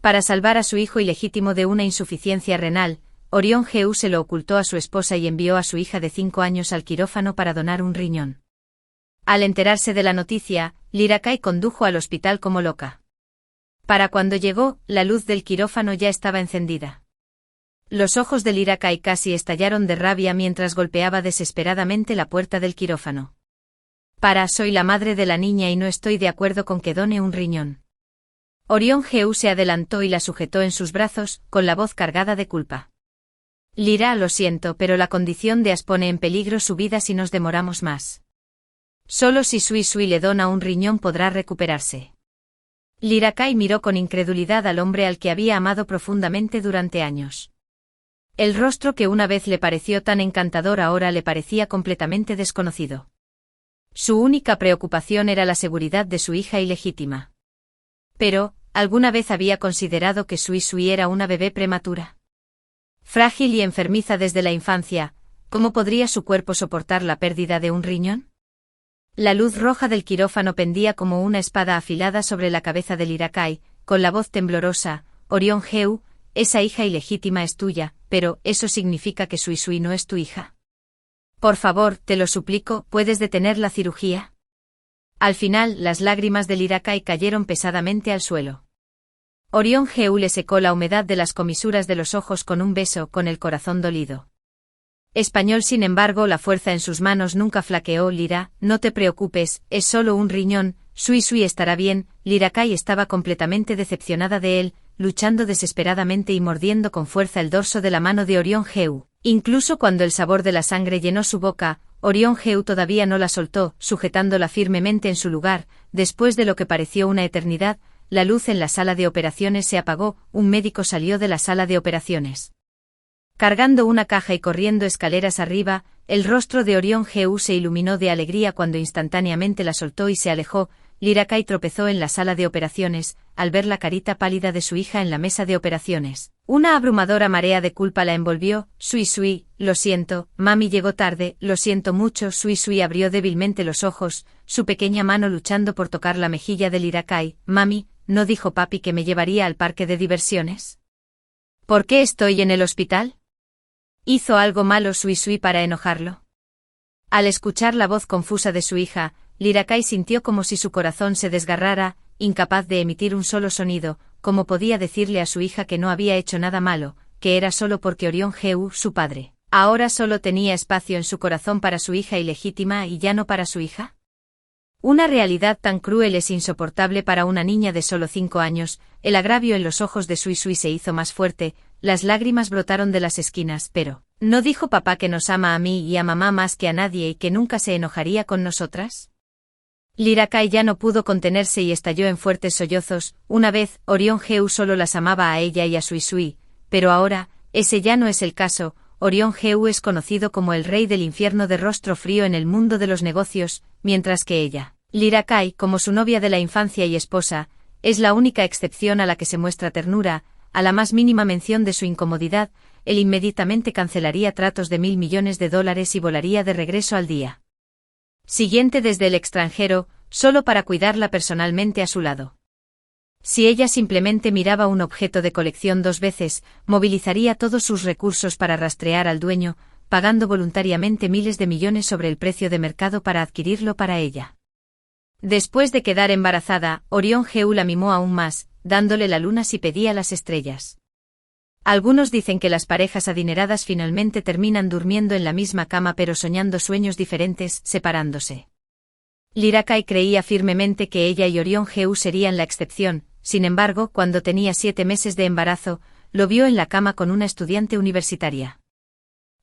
Para salvar a su hijo ilegítimo de una insuficiencia renal, Orión Geu se lo ocultó a su esposa y envió a su hija de 5 años al quirófano para donar un riñón. Al enterarse de la noticia, Lyra Kai condujo al hospital como loca. Para cuando llegó, la luz del quirófano ya estaba encendida. Los ojos de Lyra Kai casi estallaron de rabia mientras golpeaba desesperadamente la puerta del quirófano. Soy la madre de la niña y no estoy de acuerdo con que done un riñón. Orión Geu se adelantó y la sujetó en sus brazos, con la voz cargada de culpa. Lyra, lo siento, pero la condición de As pone en peligro su vida si nos demoramos más. Solo si Sui Sui le dona un riñón podrá recuperarse. Lyra Kai miró con incredulidad al hombre al que había amado profundamente durante años. El rostro que una vez le pareció tan encantador ahora le parecía completamente desconocido. Su única preocupación era la seguridad de su hija ilegítima. Pero, ¿alguna vez había considerado que Sui Sui era una bebé prematura? Frágil y enfermiza desde la infancia, ¿cómo podría su cuerpo soportar la pérdida de un riñón? La luz roja del quirófano pendía como una espada afilada sobre la cabeza de Lyra Kai, con la voz temblorosa: Orión Geu, esa hija ilegítima es tuya, pero ¿eso significa que Sui Sui no es tu hija? Por favor, te lo suplico, ¿puedes detener la cirugía? Al final, las lágrimas de Lyra Kai cayeron pesadamente al suelo. Orión Geu le secó la humedad de las comisuras de los ojos con un beso, con el corazón dolido. Español. Sin embargo, la fuerza en sus manos nunca flaqueó. Lyra, no te preocupes, es solo un riñón, Sui Sui estará bien. Lyra Kai estaba completamente decepcionada de él, luchando desesperadamente y mordiendo con fuerza el dorso de la mano de Orión Geu. Incluso cuando el sabor de la sangre llenó su boca, Orión Geu todavía no la soltó, sujetándola firmemente en su lugar. Después de lo que pareció una eternidad, la luz en la sala de operaciones se apagó. Un médico salió de la sala de operaciones. Cargando una caja y corriendo escaleras arriba, el rostro de Orión Geu se iluminó de alegría cuando instantáneamente la soltó y se alejó. Lyra Kai tropezó en la sala de operaciones, al ver la carita pálida de su hija en la mesa de operaciones. Una abrumadora marea de culpa la envolvió. Sui Sui, lo siento, mami llegó tarde, lo siento mucho. Sui Sui abrió débilmente los ojos, su pequeña mano luchando por tocar la mejilla de Lyra Kai. Mami, ¿no dijo papi que me llevaría al parque de diversiones? ¿Por qué estoy en el hospital? ¿Hizo algo malo Sui Sui para enojarlo? Al escuchar la voz confusa de su hija, Lyra Kai sintió como si su corazón se desgarrara, incapaz de emitir un solo sonido. ¿Cómo podía decirle a su hija que no había hecho nada malo, que era solo porque Orión Geu, su padre, ahora solo tenía espacio en su corazón para su hija ilegítima y ya no para su hija? Una realidad tan cruel es insoportable para una niña de solo 5 años. El agravio en los ojos de Sui Sui se hizo más fuerte, las lágrimas brotaron de las esquinas. Pero, ¿no dijo papá que nos ama a mí y a mamá más que a nadie y que nunca se enojaría con nosotras? Lyra Kai ya no pudo contenerse y estalló en fuertes sollozos. Una vez, Orión Geu solo las amaba a ella y a Sui Sui, pero ahora, ese ya no es el caso. Orión Geu es conocido como el rey del infierno de rostro frío en el mundo de los negocios, mientras que ella, Lyra Kai, como su novia de la infancia y esposa, es la única excepción a la que se muestra ternura. A la más mínima mención de su incomodidad, él inmediatamente cancelaría tratos de $1.000 millones y volaría de regreso al día siguiente desde el extranjero, solo para cuidarla personalmente a su lado. Si ella simplemente miraba un objeto de colección 2 veces, movilizaría todos sus recursos para rastrear al dueño, pagando voluntariamente miles de millones sobre el precio de mercado para adquirirlo para ella. Después de quedar embarazada, Orión Geu la mimó aún más, dándole la luna si pedía las estrellas. Algunos dicen que las parejas adineradas finalmente terminan durmiendo en la misma cama pero soñando sueños diferentes, separándose. Lyra Kai creía firmemente que ella y Orión Geu serían la excepción. Sin embargo, cuando tenía 7 meses de embarazo, lo vio en la cama con una estudiante universitaria.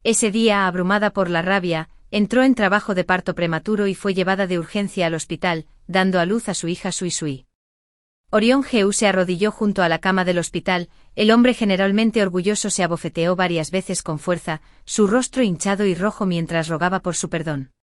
Ese día, abrumada por la rabia, entró en trabajo de parto prematuro y fue llevada de urgencia al hospital, dando a luz a su hija Sui Sui. Orión Geu se arrodilló junto a la cama del hospital. El hombre generalmente orgulloso se abofeteó varias veces con fuerza, su rostro hinchado y rojo mientras rogaba por su perdón.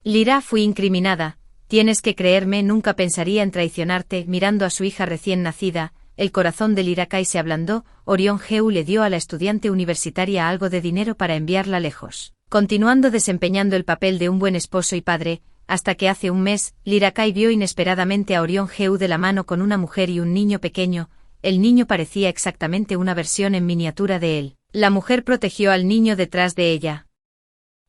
Lyra, fui incriminada, tienes que creerme, nunca pensaría en traicionarte. Mirando a su hija recién nacida, el corazón de Lyra Kai se ablandó. Orión Geu le dio a la estudiante universitaria algo de dinero para enviarla lejos, continuando desempeñando el papel de un buen esposo y padre, hasta que hace un mes, Lyra Kai vio inesperadamente a Orión Geu de la mano con una mujer y un niño pequeño. el niño parecía exactamente una versión en miniatura de él. La mujer protegió al niño detrás de ella.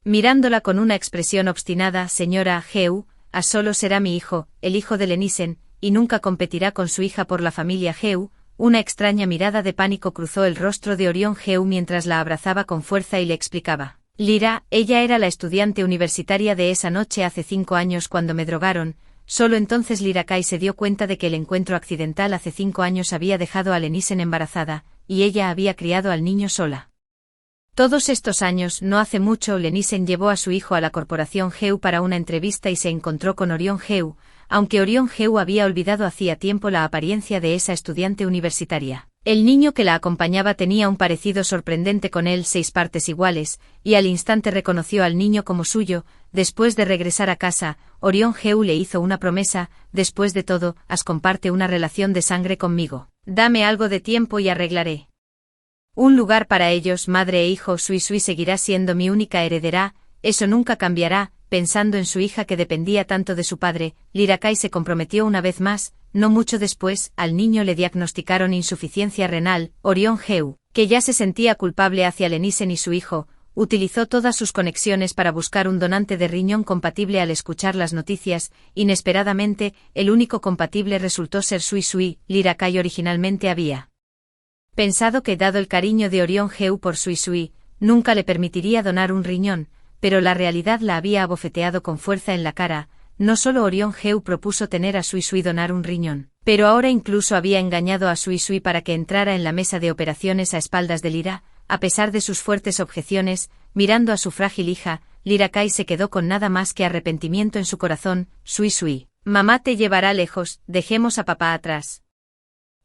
Mirándola con una expresión obstinada, señora Heu, a solo será mi hijo, el hijo de Lenisen, y nunca competirá con su hija por la familia Heu. Una extraña mirada de pánico cruzó el rostro de Orión Heu mientras la abrazaba con fuerza y le explicaba. Lyra, ella era la estudiante universitaria de esa noche hace 5 años cuando me drogaron. Solo entonces Lyra Kai se dio cuenta de que el encuentro accidental hace 5 años había dejado a Lenisen embarazada, y ella había criado al niño sola. Todos estos años, no hace mucho, Lenisen llevó a su hijo a la corporación Heu para una entrevista y se encontró con Orión Heu, aunque Orión Heu había olvidado hacía tiempo la apariencia de esa estudiante universitaria. El niño que la acompañaba tenía un parecido sorprendente con él, 6 partes iguales, y al instante reconoció al niño como suyo. Después de regresar a casa, Orión Heu le hizo una promesa: después de todo, has comparte una relación de sangre conmigo. Dame algo de tiempo y arreglaré un lugar para ellos. Madre e hijo, Sui Sui seguirá siendo mi única heredera, eso nunca cambiará. Pensando en su hija que dependía tanto de su padre, Lyra Kai se comprometió una vez más. No mucho después, al niño le diagnosticaron insuficiencia renal. Orión Heu, que ya se sentía culpable hacia Lenisen y su hijo, utilizó todas sus conexiones para buscar un donante de riñón compatible. Al escuchar las noticias, inesperadamente, el único compatible resultó ser Sui Sui. Lyra Kai originalmente había pensado que, dado el cariño de Orión Heu por Sui Sui, nunca le permitiría donar un riñón, pero la realidad la había abofeteado con fuerza en la cara. No solo Orión Heu propuso tener a Sui Sui donar un riñón, pero ahora incluso había engañado a Sui Sui para que entrara en la mesa de operaciones a espaldas de Lyra. A pesar de sus fuertes objeciones, mirando a su frágil hija, Lyra Kai se quedó con nada más que arrepentimiento en su corazón. Sui Sui, mamá te llevará lejos, dejemos a papá atrás.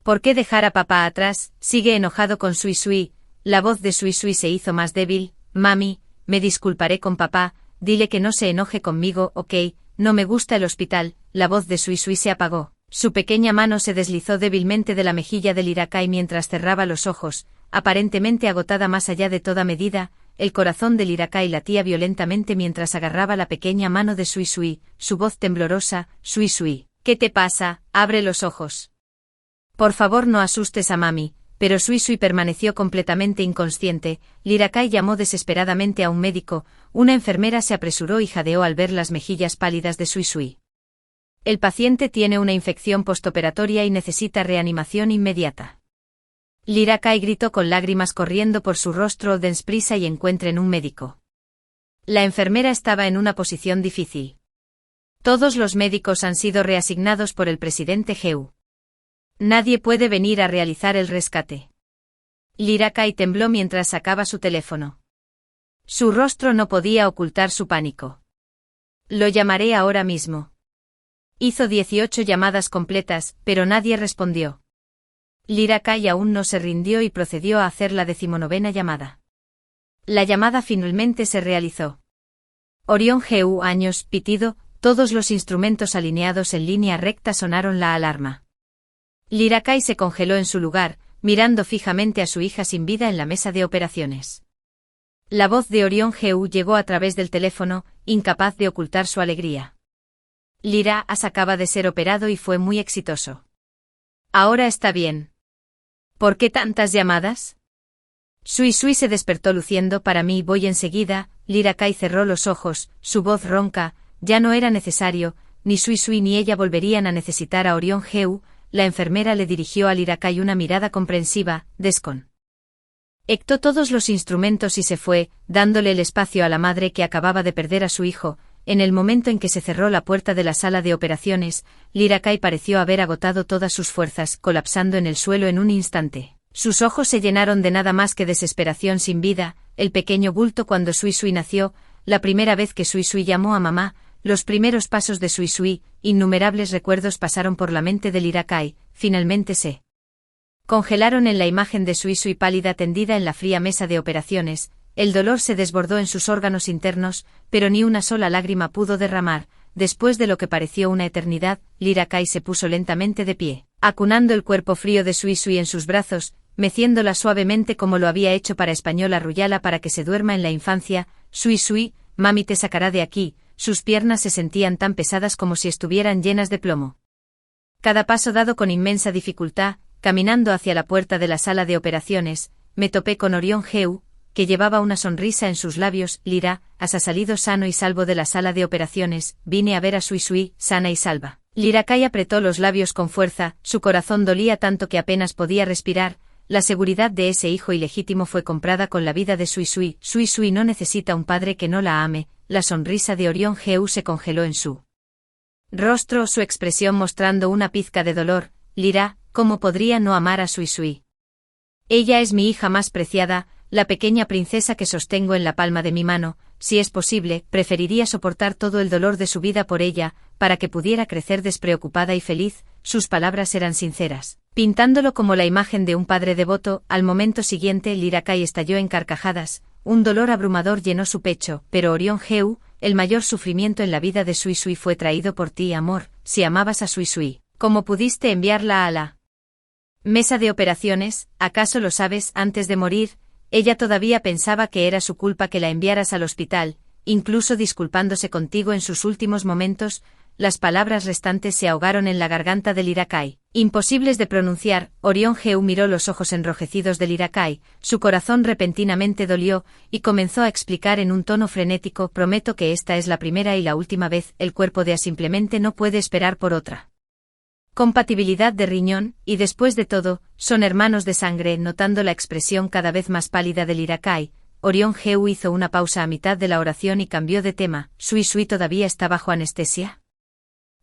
¿Por qué dejar a papá atrás? Sigue enojado con Sui Sui. La voz de Sui Sui se hizo más débil. Mami, me disculparé con papá, dile que no se enoje conmigo, ok, no me gusta el hospital. La voz de Sui Sui se apagó. Su pequeña mano se deslizó débilmente de la mejilla de Lyra Kai mientras cerraba los ojos, aparentemente agotada más allá de toda medida. El corazón de Lyra Kai latía violentamente mientras agarraba la pequeña mano de Sui Sui, su voz temblorosa. Sui Sui, ¿qué te pasa? Abre los ojos. Por favor, no asustes a mami. Pero Sui Sui permaneció completamente inconsciente. Lyra Kai llamó desesperadamente a un médico. Una enfermera se apresuró y jadeó al ver las mejillas pálidas de Sui Sui. El paciente tiene una infección postoperatoria y necesita reanimación inmediata. Lyra Kai gritó con lágrimas corriendo por su rostro. Den prisa y encuentren un médico. La enfermera estaba en una posición difícil. Todos los médicos han sido reasignados por el presidente Heu. Nadie puede venir a realizar el rescate. Lyra Kai tembló mientras sacaba su teléfono. Su rostro no podía ocultar su pánico. Lo llamaré ahora mismo. Hizo 18 llamadas completas, pero nadie respondió. Lyra Kai aún no se rindió y procedió a hacer la 19ª llamada. La llamada finalmente se realizó. Orión Heu, años, pitido, todos los instrumentos alineados en línea recta sonaron la alarma. Lyra Kai se congeló en su lugar, mirando fijamente a su hija sin vida en la mesa de operaciones. La voz de Orión Heu llegó a través del teléfono, incapaz de ocultar su alegría. Lyra acaba de ser operado y fue muy exitoso. Ahora está bien. ¿Por qué tantas llamadas? Sui Sui se despertó luciendo. Para mí, voy enseguida. Lyra Kai cerró los ojos, su voz ronca. Ya no era necesario, ni Sui Sui ni ella volverían a necesitar a Orión Heu. La enfermera le dirigió a Lyra Kai una mirada comprensiva. Desconectó todos los instrumentos y se fue, dándole el espacio a la madre que acababa de perder a su hijo. En el momento en que se cerró la puerta de la sala de operaciones, Lyra Kai pareció haber agotado todas sus fuerzas, colapsando en el suelo en un instante. Sus ojos se llenaron de nada más que desesperación sin vida. El pequeño bulto cuando Sui Sui nació, la primera vez que Sui Sui llamó a mamá, los primeros pasos de Sui Sui, innumerables recuerdos pasaron por la mente de Lyra Kai. Finalmente se congelaron en la imagen de Sui Sui pálida tendida en la fría mesa de operaciones. El dolor se desbordó en sus órganos internos, pero ni una sola lágrima pudo derramar. Después de lo que pareció una eternidad, Lyra Kai se puso lentamente de pie, acunando el cuerpo frío de Sui Sui en sus brazos, meciéndola suavemente como lo había hecho para Española Ruyala para que se duerma en la infancia. Sui Sui, mami te sacará de aquí. Sus piernas se sentían tan pesadas como si estuvieran llenas de plomo. Cada paso dado con inmensa dificultad, caminando hacia la puerta de la sala de operaciones, me topé con Orion Heu, que llevaba una sonrisa en sus labios. Lyra, has salido sano y salvo de la sala de operaciones, vine a ver a Sui Sui, sana y salva. Lyra Kai apretó los labios con fuerza, su corazón dolía tanto que apenas podía respirar. La seguridad de ese hijo ilegítimo fue comprada con la vida de Sui Sui. Sui Sui no necesita un padre que no la ame. La sonrisa de Orion Heu se congeló en su rostro, su expresión mostrando una pizca de dolor. Lyra, ¿cómo podría no amar a Sui Sui? Ella es mi hija más preciada, la pequeña princesa que sostengo en la palma de mi mano. Si es posible, preferiría soportar todo el dolor de su vida por ella, para que pudiera crecer despreocupada y feliz. Sus palabras eran sinceras, pintándolo como la imagen de un padre devoto. Al momento siguiente Lyra Kai estalló en carcajadas, un dolor abrumador llenó su pecho. Pero Orion Heu, el mayor sufrimiento en la vida de Sui Sui fue traído por ti, amor. Si amabas a Sui Sui, ¿cómo pudiste enviarla a la mesa de operaciones? ¿Acaso lo sabes? Antes de morir, ella todavía pensaba que era su culpa que la enviaras al hospital, incluso disculpándose contigo en sus últimos momentos. Las palabras restantes se ahogaron en la garganta de Lyra Kai, imposibles de pronunciar. Orion Heu miró los ojos enrojecidos de Lyra Kai, su corazón repentinamente dolió, y comenzó a explicar en un tono frenético: prometo que esta es la primera y la última vez. El cuerpo de A simplemente no puede esperar por otra compatibilidad de riñón, y después de todo, son hermanos de sangre. Notando la expresión cada vez más pálida de Lyra Kai, Orion Heu hizo una pausa a mitad de la oración y cambió de tema. ¿Sui Sui todavía está bajo anestesia?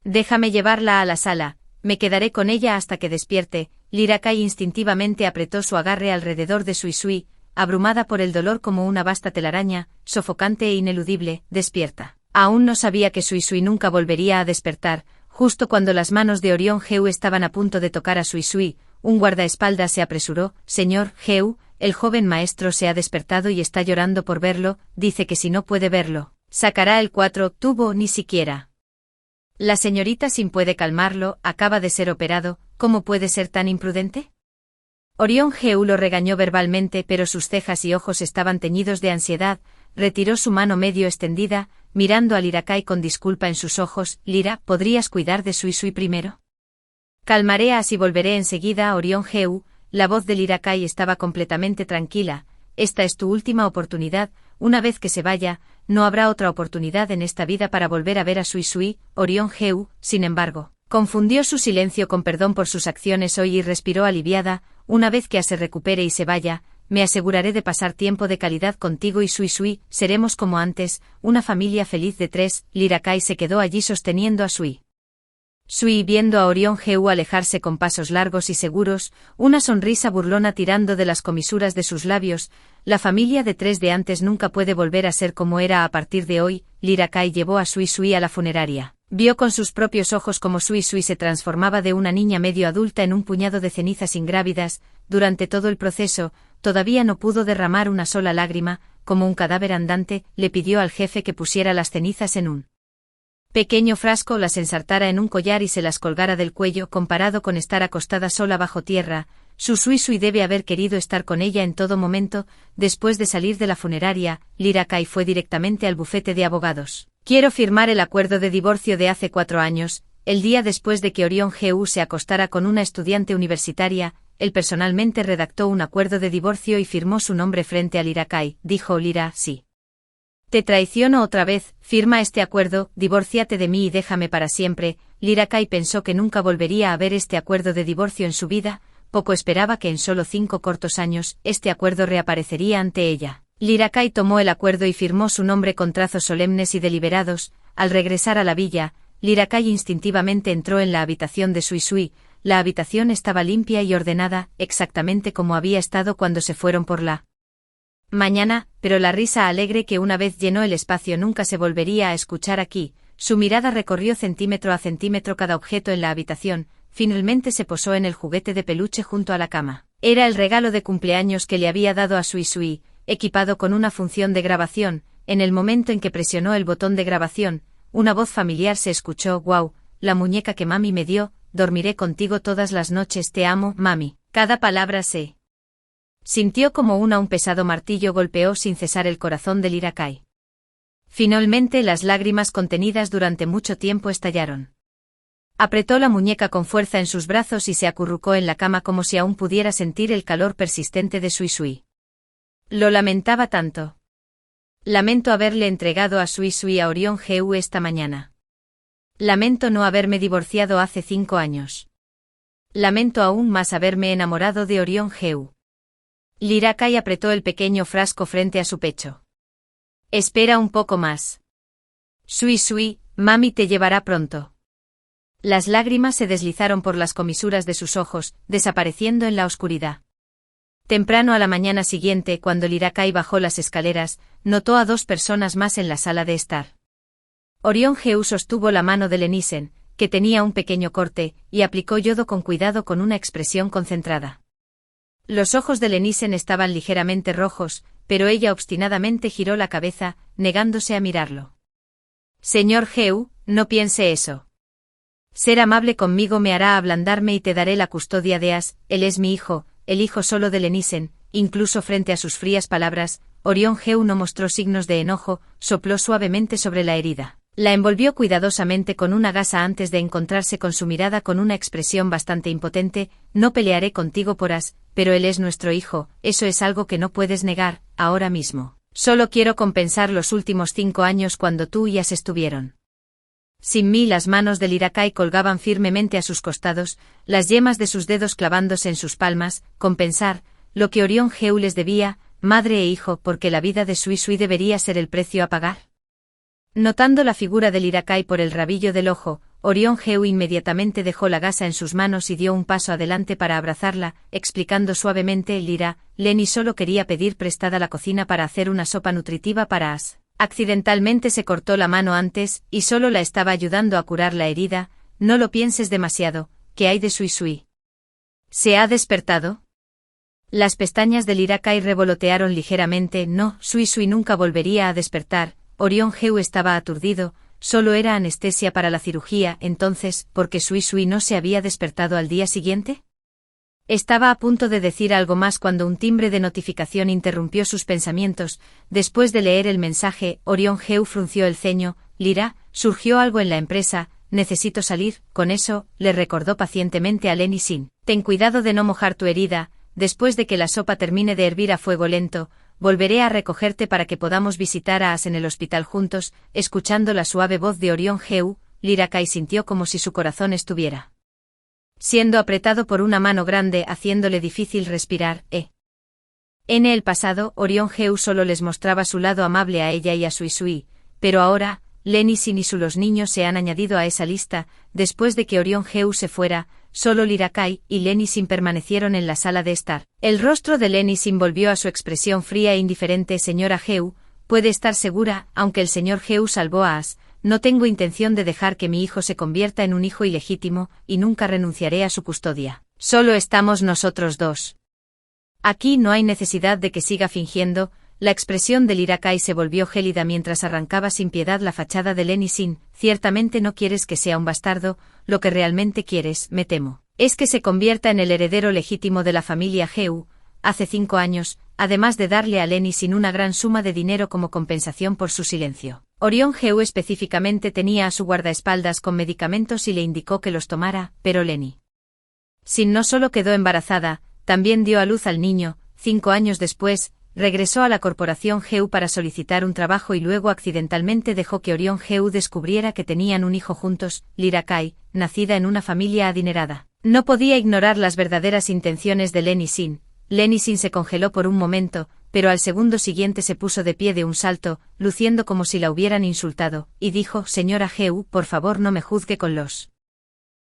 Déjame llevarla a la sala, me quedaré con ella hasta que despierte. Lyra Kai instintivamente apretó su agarre alrededor de Sui Sui, abrumada por el dolor como una vasta telaraña, sofocante e ineludible. Despierta. Aún no sabía que Sui Sui nunca volvería a despertar. Justo cuando las manos de Orion Heu estaban a punto de tocar a Sui Sui, un guardaespaldas se apresuró. Señor Heu, el joven maestro se ha despertado y está llorando por verlo. Dice que si no puede verlo, sacará el 4 tubo. Ni siquiera la señorita Sin puede calmarlo, acaba de ser operado. ¿Cómo puede ser tan imprudente? Orion Heu lo regañó verbalmente, pero sus cejas y ojos estaban teñidos de ansiedad. Retiró su mano medio extendida, mirando a Lyra Kai con disculpa en sus ojos. Lyra, ¿podrías cuidar de Sui Sui primero? Calmaré a As y volveré enseguida. Orion Heu, la voz de Lyra Kai estaba completamente tranquila. Esta es tu última oportunidad. Una vez que se vaya, no habrá otra oportunidad en esta vida para volver a ver a Sui Sui. Orion Heu, sin embargo, confundió su silencio con perdón por sus acciones hoy y respiró aliviada. Una vez que As se recupere y se vaya, me aseguraré de pasar tiempo de calidad contigo y Sui Sui. Seremos como antes, una familia feliz de 3. Lyra Kai se quedó allí sosteniendo a Sui Sui, viendo a Orion Heu alejarse con pasos largos y seguros, una sonrisa burlona tirando de las comisuras de sus labios. La familia de 3 de antes nunca puede volver a ser como era a partir de hoy. Lyra Kai llevó a Sui Sui a la funeraria. Vio con sus propios ojos cómo Sui Sui se transformaba de una niña medio adulta en un puñado de cenizas ingrávidas. Durante todo el proceso, todavía no pudo derramar una sola lágrima. Como un cadáver andante, le pidió al jefe que pusiera las cenizas en un pequeño frasco, las ensartara en un collar y se las colgara del cuello. Comparado con estar acostada sola bajo tierra, Sui Sui debe haber querido estar con ella en todo momento. Después de salir de la funeraria, Lyra Kai fue directamente al bufete de abogados. Quiero firmar el acuerdo de divorcio de hace 4 años. El día después de que Orion Heu se acostara con una estudiante universitaria, él personalmente redactó un acuerdo de divorcio y firmó su nombre frente a Lyra Kai. Dijo Lyra: sí. Te traiciono otra vez, firma este acuerdo, divórciate de mí y déjame para siempre. Lyra Kai pensó que nunca volvería a ver este acuerdo de divorcio en su vida. Poco esperaba que en solo 5 cortos años, este acuerdo reaparecería ante ella. Lyra Kai tomó el acuerdo y firmó su nombre con trazos solemnes y deliberados. Al regresar a la villa, Lyra Kai instintivamente entró en la habitación de Sui Sui. La habitación estaba limpia y ordenada, exactamente como había estado cuando se fueron por la mañana, pero la risa alegre que una vez llenó el espacio nunca se volvería a escuchar aquí. Su mirada recorrió centímetro a centímetro cada objeto en la habitación. Finalmente se posó en el juguete de peluche junto a la cama. Era el regalo de cumpleaños que le había dado a Sui Sui, equipado con una función de grabación. En el momento en que presionó el botón de grabación, una voz familiar se escuchó: «Wow, la muñeca que mami me dio, dormiré contigo todas las noches, te amo, mami». Cada palabra se sintió como un pesado martillo golpeó sin cesar el corazón de Lyra Kai. Finalmente las lágrimas contenidas durante mucho tiempo estallaron. Apretó la muñeca con fuerza en sus brazos y se acurrucó en la cama como si aún pudiera sentir el calor persistente de Sui Sui. Lo lamentaba tanto. Lamento haberle entregado a Sui Sui a Orion Heu esta mañana. Lamento no haberme divorciado hace 5 años. Lamento aún más haberme enamorado de Orion Heu. Lyra Kai apretó el pequeño frasco frente a su pecho. Espera un poco más. Sui Sui, mami te llevará pronto. Las lágrimas se deslizaron por las comisuras de sus ojos, desapareciendo en la oscuridad. Temprano a la mañana siguiente, cuando Lyra Kai bajó las escaleras, notó a 2 personas más en la sala de estar. Orion Heu sostuvo la mano de Lenisen, que tenía un pequeño corte, y aplicó yodo con cuidado con una expresión concentrada. Los ojos de Lenisen estaban ligeramente rojos, pero ella obstinadamente giró la cabeza, negándose a mirarlo. Señor Heu, no piense eso. Ser amable conmigo me hará ablandarme y te daré la custodia de As, él es mi hijo, el hijo solo de Lenisen. Incluso frente a sus frías palabras, Orion Heu no mostró signos de enojo, sopló suavemente sobre la herida. La envolvió cuidadosamente con una gasa antes de encontrarse con su mirada con una expresión bastante impotente. No pelearé contigo por As, pero él es nuestro hijo, eso es algo que no puedes negar, ahora mismo. Solo quiero compensar los últimos 5 años cuando tú y As estuvieron. Sin mí las manos de Lyra Kai colgaban firmemente a sus costados, las yemas de sus dedos clavándose en sus palmas, compensar lo que Orion Heu les debía, madre e hijo, porque la vida de Sui Sui debería ser el precio a pagar. Notando la figura de Lyra Kai por el rabillo del ojo, Orion Heu inmediatamente dejó la gasa en sus manos y dio un paso adelante para abrazarla, explicando suavemente: Lyra, Lenny solo quería pedir prestada la cocina para hacer una sopa nutritiva para As. Accidentalmente se cortó la mano antes, y solo la estaba ayudando a curar la herida. No lo pienses demasiado. ¿Qué hay de Sui Sui? ¿Se ha despertado? Las pestañas de Lyra Kai revolotearon ligeramente. No, Sui Sui nunca volvería a despertar. Orion Heu estaba aturdido, solo era anestesia para la cirugía. Entonces, ¿por qué Sui Sui no se había despertado al día siguiente? Estaba a punto de decir algo más cuando un timbre de notificación interrumpió sus pensamientos. Después de leer el mensaje, Orion Heu frunció el ceño. Lyra, surgió algo en la empresa, necesito salir. Con eso, le recordó pacientemente a Lenny-sin. Ten cuidado de no mojar tu herida, después de que la sopa termine de hervir a fuego lento, volveré a recogerte para que podamos visitar a As en el hospital juntos. Escuchando la suave voz de Orion Heu, Lyra Kai sintió como si su corazón estuviera siendo apretado por una mano grande, haciéndole difícil respirar. En el pasado, Orion Heu solo les mostraba su lado amable a ella y a Sui Sui, pero ahora, Lenny-sin y los niños se han añadido a esa lista. Después de que Orion Heu se fuera, solo Lyra Kai y Lenny-sin permanecieron en la sala de estar. El rostro de Lenny-sin volvió a su expresión fría e indiferente. Señora Heu, puede estar segura, aunque el señor Heu salvó a As, no tengo intención de dejar que mi hijo se convierta en un hijo ilegítimo, y nunca renunciaré a su custodia. Solo estamos nosotros 2. Aquí no hay necesidad de que siga fingiendo. La expresión de Lyra Kai se volvió gélida mientras arrancaba sin piedad la fachada de Lenny-sin. Ciertamente no quieres que sea un bastardo, lo que realmente quieres, me temo, es que se convierta en el heredero legítimo de la familia Heu. Hace 5 años, además de darle a Lenny-sin una gran suma de dinero como compensación por su silencio, Orion Heu específicamente tenía a su guardaespaldas con medicamentos y le indicó que los tomara, pero Lenny-sin no solo quedó embarazada, también dio a luz al niño. 5 años después, regresó a la corporación Heu para solicitar un trabajo y luego accidentalmente dejó que Orion Heu descubriera que tenían un hijo juntos. Lyra Kai, nacida en una familia adinerada, no podía ignorar las verdaderas intenciones de Lenny-sin. Lenny-sin se congeló por un momento, pero al segundo siguiente se puso de pie de un salto, luciendo como si la hubieran insultado, y dijo: Señora Heu, por favor no me juzgue con los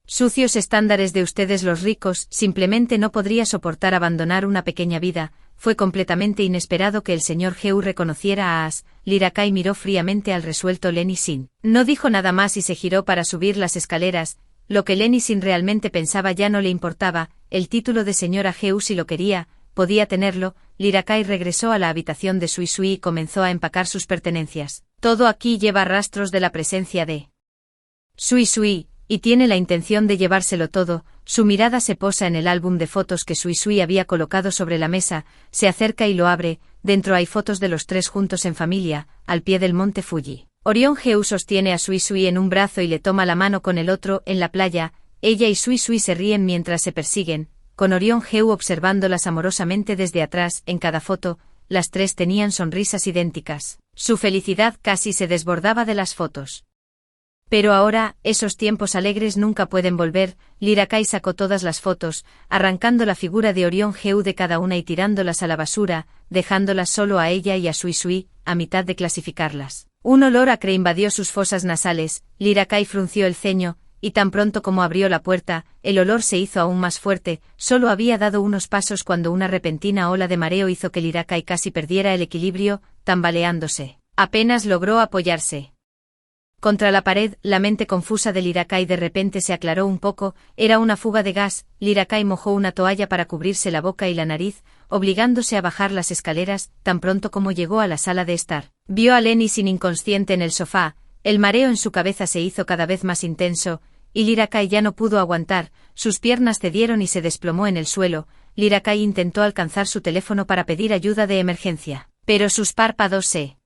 sucios estándares de ustedes los ricos. Simplemente no podría soportar abandonar una pequeña vida. Fue completamente inesperado que el señor Heu reconociera a As. Lyra Kai miró fríamente al resuelto Lenny-sin. No dijo nada más y se giró para subir las escaleras. Lo que Lenny-sin realmente pensaba ya no le importaba. El título de señora Heu, si lo quería, podía tenerlo. Lyra Kai regresó a la habitación de Sui Sui y comenzó a empacar sus pertenencias. Todo aquí lleva rastros de la presencia de Sui Sui, y tiene la intención de llevárselo todo. Su mirada se posa en el álbum de fotos que Sui Sui había colocado sobre la mesa, se acerca y lo abre. Dentro hay fotos de los 3 juntos en familia, al pie del monte Fuji. Orion Heu sostiene a Sui Sui en un brazo y le toma la mano con el otro en la playa. Ella y Sui Sui se ríen mientras se persiguen, con Orion Heu observándolas amorosamente desde atrás. En cada foto, las tres tenían sonrisas idénticas. Su felicidad casi se desbordaba de las fotos. Pero ahora, esos tiempos alegres nunca pueden volver. Lyra Kai sacó todas las fotos, arrancando la figura de Orion Heu de cada una y tirándolas a la basura, dejándolas solo a ella y a Sui Sui, a mitad de clasificarlas. Un olor acre invadió sus fosas nasales. Lyra Kai frunció el ceño, y tan pronto como abrió la puerta, el olor se hizo aún más fuerte. Solo había dado unos pasos cuando una repentina ola de mareo hizo que Lyra Kai casi perdiera el equilibrio, tambaleándose. Apenas logró apoyarse contra la pared. La mente confusa de Lyra Kai de repente se aclaró un poco. Era una fuga de gas. Lyra Kai mojó una toalla para cubrirse la boca y la nariz, obligándose a bajar las escaleras. Tan pronto como llegó a la sala de estar, vio a Lenny sin inconsciente en el sofá. El mareo en su cabeza se hizo cada vez más intenso, y Lyra Kai ya no pudo aguantar. Sus piernas cedieron y se desplomó en el suelo. Lyra Kai intentó alcanzar su teléfono para pedir ayuda de emergencia, pero sus párpados se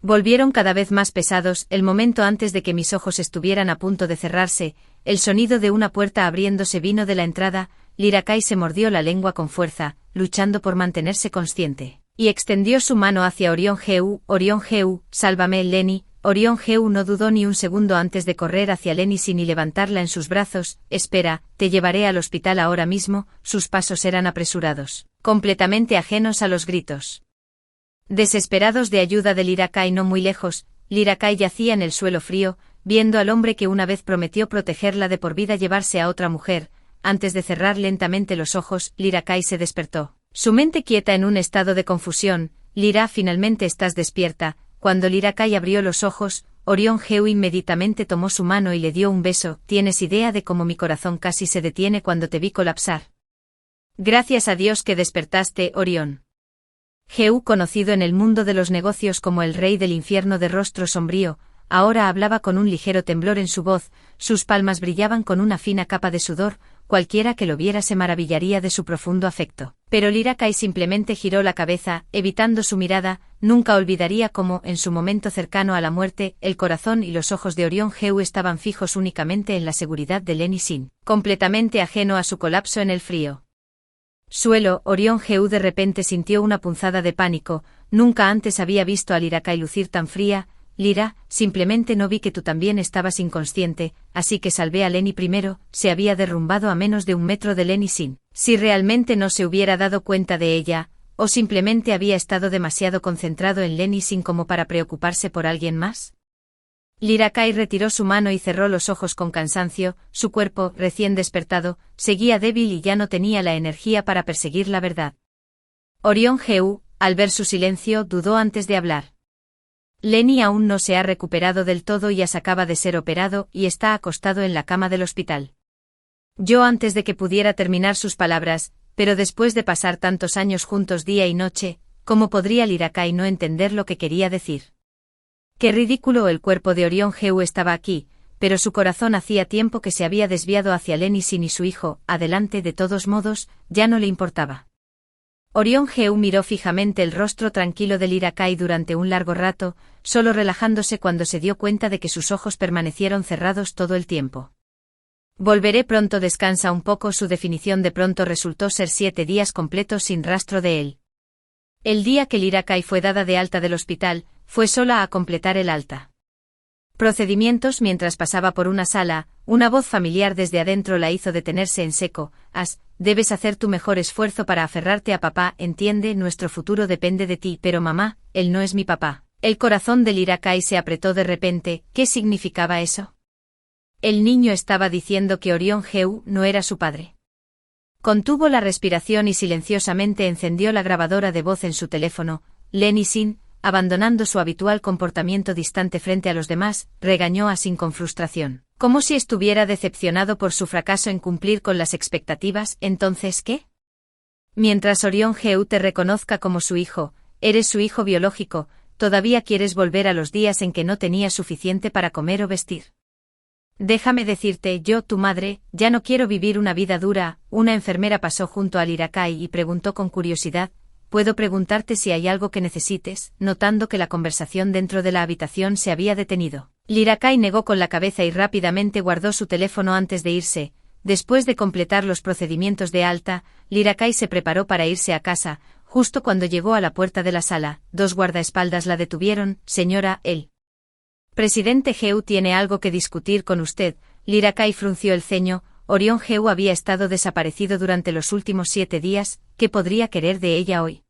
volvieron cada vez más pesados. El momento antes de que mis ojos estuvieran a punto de cerrarse, el sonido de una puerta abriéndose vino de la entrada. Lyra Kai se mordió la lengua con fuerza, luchando por mantenerse consciente, y extendió su mano hacia Orion Heu. Orion Heu, sálvame, Lenny. Orion Heu no dudó ni un segundo antes de correr hacia Lenny sin levantarla en sus brazos. Espera, te llevaré al hospital ahora mismo. Sus pasos eran apresurados, completamente ajenos a los gritos desesperados de ayuda de Lyra Kai. No muy lejos, Lyra Kai yacía en el suelo frío, viendo al hombre que una vez prometió protegerla de por vida llevarse a otra mujer. Antes de cerrar lentamente los ojos, Lyra Kai se despertó, su mente quieta en un estado de confusión. Lyra, finalmente estás despierta. Cuando Lyra Kai abrió los ojos, Orion Heu inmediatamente tomó su mano y le dio un beso. ¿Tienes idea de cómo mi corazón casi se detiene cuando te vi colapsar? Gracias a Dios que despertaste, Orion. Heu, conocido en el mundo de los negocios como el rey del infierno de rostro sombrío, ahora hablaba con un ligero temblor en su voz. Sus palmas brillaban con una fina capa de sudor. Cualquiera que lo viera se maravillaría de su profundo afecto. Pero Lyra Kai simplemente giró la cabeza, evitando su mirada. Nunca olvidaría cómo, en su momento cercano a la muerte, el corazón y los ojos de Orion Heu estaban fijos únicamente en la seguridad de Lenny Sin, completamente ajeno a su colapso en el frío suelo. Orion Heu de repente sintió una punzada de pánico. Nunca antes había visto a Lyra Kai lucir tan fría. Lyra, simplemente no vi que tú también estabas inconsciente, así que salvé a Lenny primero. Se había derrumbado a menos de 1 metro de Lenny Sin. Si realmente no se hubiera dado cuenta de ella, o simplemente había estado demasiado concentrado en Lenny Sin como para preocuparse por alguien más. Lyra Kai retiró su mano y cerró los ojos con cansancio. Su cuerpo, recién despertado, seguía débil y ya no tenía la energía para perseguir la verdad. Orion Heu, al ver su silencio, dudó antes de hablar. Lenny aún no se ha recuperado del todo y acaba de ser operado y está acostado en la cama del hospital. Yo antes de que pudiera terminar sus palabras, pero después de pasar tantos años juntos día y noche, ¿cómo podría Lyra Kai no entender lo que quería decir? Qué ridículo. El cuerpo de Orion Heu estaba aquí, pero su corazón hacía tiempo que se había desviado hacia Lenny Sin y su hijo. Adelante, de todos modos, ya no le importaba. Orion Heu miró fijamente el rostro tranquilo de Lyra Kai durante un largo rato, solo relajándose cuando se dio cuenta de que sus ojos permanecieron cerrados todo el tiempo. Volveré pronto. Descansa un poco. Su definición de pronto resultó ser 7 días completos sin rastro de él. El día que Lyra Kai fue dada de alta del hospital, fue sola a completar el alta procedimientos. Mientras pasaba por una sala, una voz familiar desde adentro la hizo detenerse en seco. Debes hacer tu mejor esfuerzo para aferrarte a papá. Entiende, nuestro futuro depende de ti. Pero mamá, él no es mi papá. El corazón de Lyra Kai se apretó de repente. ¿Qué significaba eso? El niño estaba diciendo que Orion Heu no era su padre. Contuvo la respiración y silenciosamente encendió la grabadora de voz en su teléfono. Lenny Sin, abandonando su habitual comportamiento distante frente a los demás, regañó a Sin con frustración, como si estuviera decepcionado por su fracaso en cumplir con las expectativas. ¿Entonces qué? Mientras Orion Heu te reconozca como su hijo, eres su hijo biológico, ¿todavía quieres volver a los días en que no tenías suficiente para comer o vestir? Déjame decirte, yo, tu madre, ya no quiero vivir una vida dura. Una enfermera pasó junto a Lyra Kai y preguntó con curiosidad, puedo preguntarte si hay algo que necesites, notando que la conversación dentro de la habitación se había detenido. Lyra-Kai negó con la cabeza y rápidamente guardó su teléfono antes de irse. Después de completar los procedimientos de alta, Lyra-Kai se preparó para irse a casa. Justo cuando llegó a la puerta de la sala, dos guardaespaldas la detuvieron. Señora, el presidente Heu tiene algo que discutir con usted. Lyra-Kai frunció el ceño. Orión Heu había estado desaparecido durante los últimos 7 días. ¿Qué podría querer de ella hoy?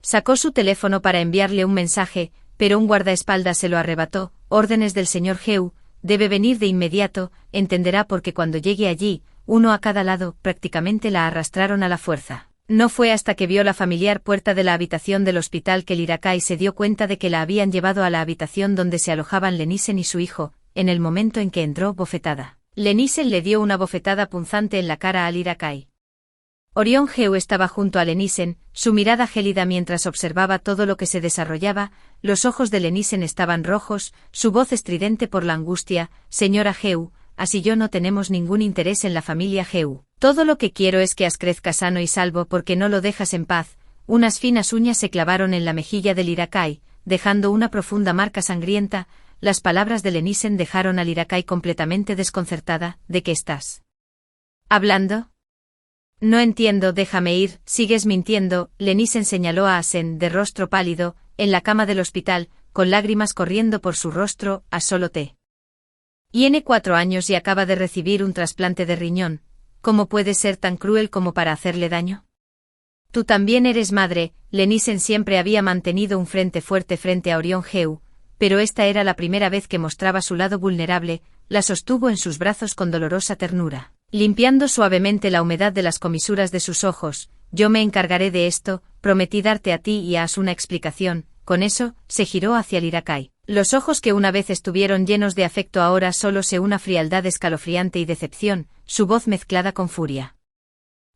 Sacó su teléfono para enviarle un mensaje, pero un guardaespaldas se lo arrebató. Órdenes del señor Heu, debe venir de inmediato, entenderá porque cuando llegue allí, uno a cada lado, prácticamente la arrastraron a la fuerza. No fue hasta que vio la familiar puerta de la habitación del hospital que Lyra-Kai se dio cuenta de que la habían llevado a la habitación donde se alojaban Lenisen y su hijo. En el momento en que entró, bofetada. Lenisen le dio una bofetada punzante en la cara a Lyra-Kai. Orión Heu estaba junto a Lenisen, su mirada gélida mientras observaba todo lo que se desarrollaba. Los ojos de Lenisen estaban rojos, su voz estridente por la angustia. Señora Heu, así yo no tenemos ningún interés en la familia Heu. Todo lo que quiero es que As crezca sano y salvo porque no lo dejas en paz. Unas finas uñas se clavaron en la mejilla de Lyra-Kai, dejando una profunda marca sangrienta. Las palabras de Lenisen dejaron a Lyra-Kai completamente desconcertada. ¿De qué estás hablando? No entiendo, déjame ir, sigues mintiendo. Lenisen señaló a Asen, de rostro pálido, en la cama del hospital, con lágrimas corriendo por su rostro. As solo tiene 4 años y acaba de recibir un trasplante de riñón. ¿Cómo puedes ser tan cruel como para hacerle daño? Tú también eres madre. Lenisen siempre había mantenido un frente fuerte frente a Orión Heu, pero esta era la primera vez que mostraba su lado vulnerable. La sostuvo en sus brazos con dolorosa ternura, limpiando suavemente la humedad de las comisuras de sus ojos. Yo me encargaré de esto, prometí darte a ti y a As una explicación. Con eso, se giró hacia Lyra-Kai. Los ojos que una vez estuvieron llenos de afecto ahora solo se una frialdad escalofriante y decepción, su voz mezclada con furia.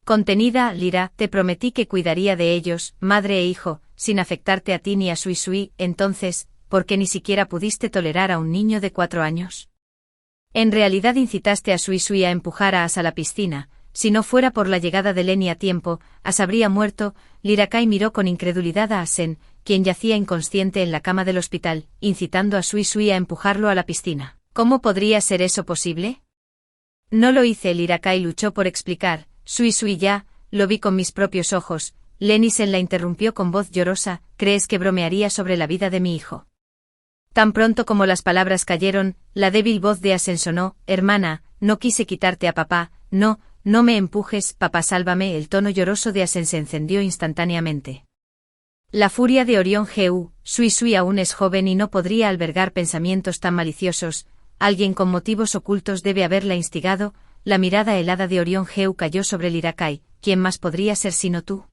Contenida, Lyra, te prometí que cuidaría de ellos, madre e hijo, sin afectarte a ti ni a Sui Sui. Entonces, ¿por qué ni siquiera pudiste tolerar a un niño de 4 años? En realidad incitaste a Sui Sui a empujar a As a la piscina. Si no fuera por la llegada de Lenny a tiempo, As habría muerto. Lyra-Kai miró con incredulidad a Asen, quien yacía inconsciente en la cama del hospital, incitando a Sui Sui a empujarlo a la piscina. ¿Cómo podría ser eso posible? No lo hice. Lyra-Kai luchó por explicar. Sui Sui ya, lo vi con mis propios ojos. Lenisen la interrumpió con voz llorosa. ¿Crees que bromearía sobre la vida de mi hijo? Tan pronto como las palabras cayeron, la débil voz de Asen sonó. Hermana, no quise quitarte a papá. No me empujes, papá, sálvame. El tono lloroso de Asen se encendió instantáneamente. La furia de Orión Heu, Sui Sui aún es joven y no podría albergar pensamientos tan maliciosos. Alguien con motivos ocultos debe haberla instigado. La mirada helada de Orión Heu cayó sobre Lyra-Kai. ¿Quién más podría ser sino tú?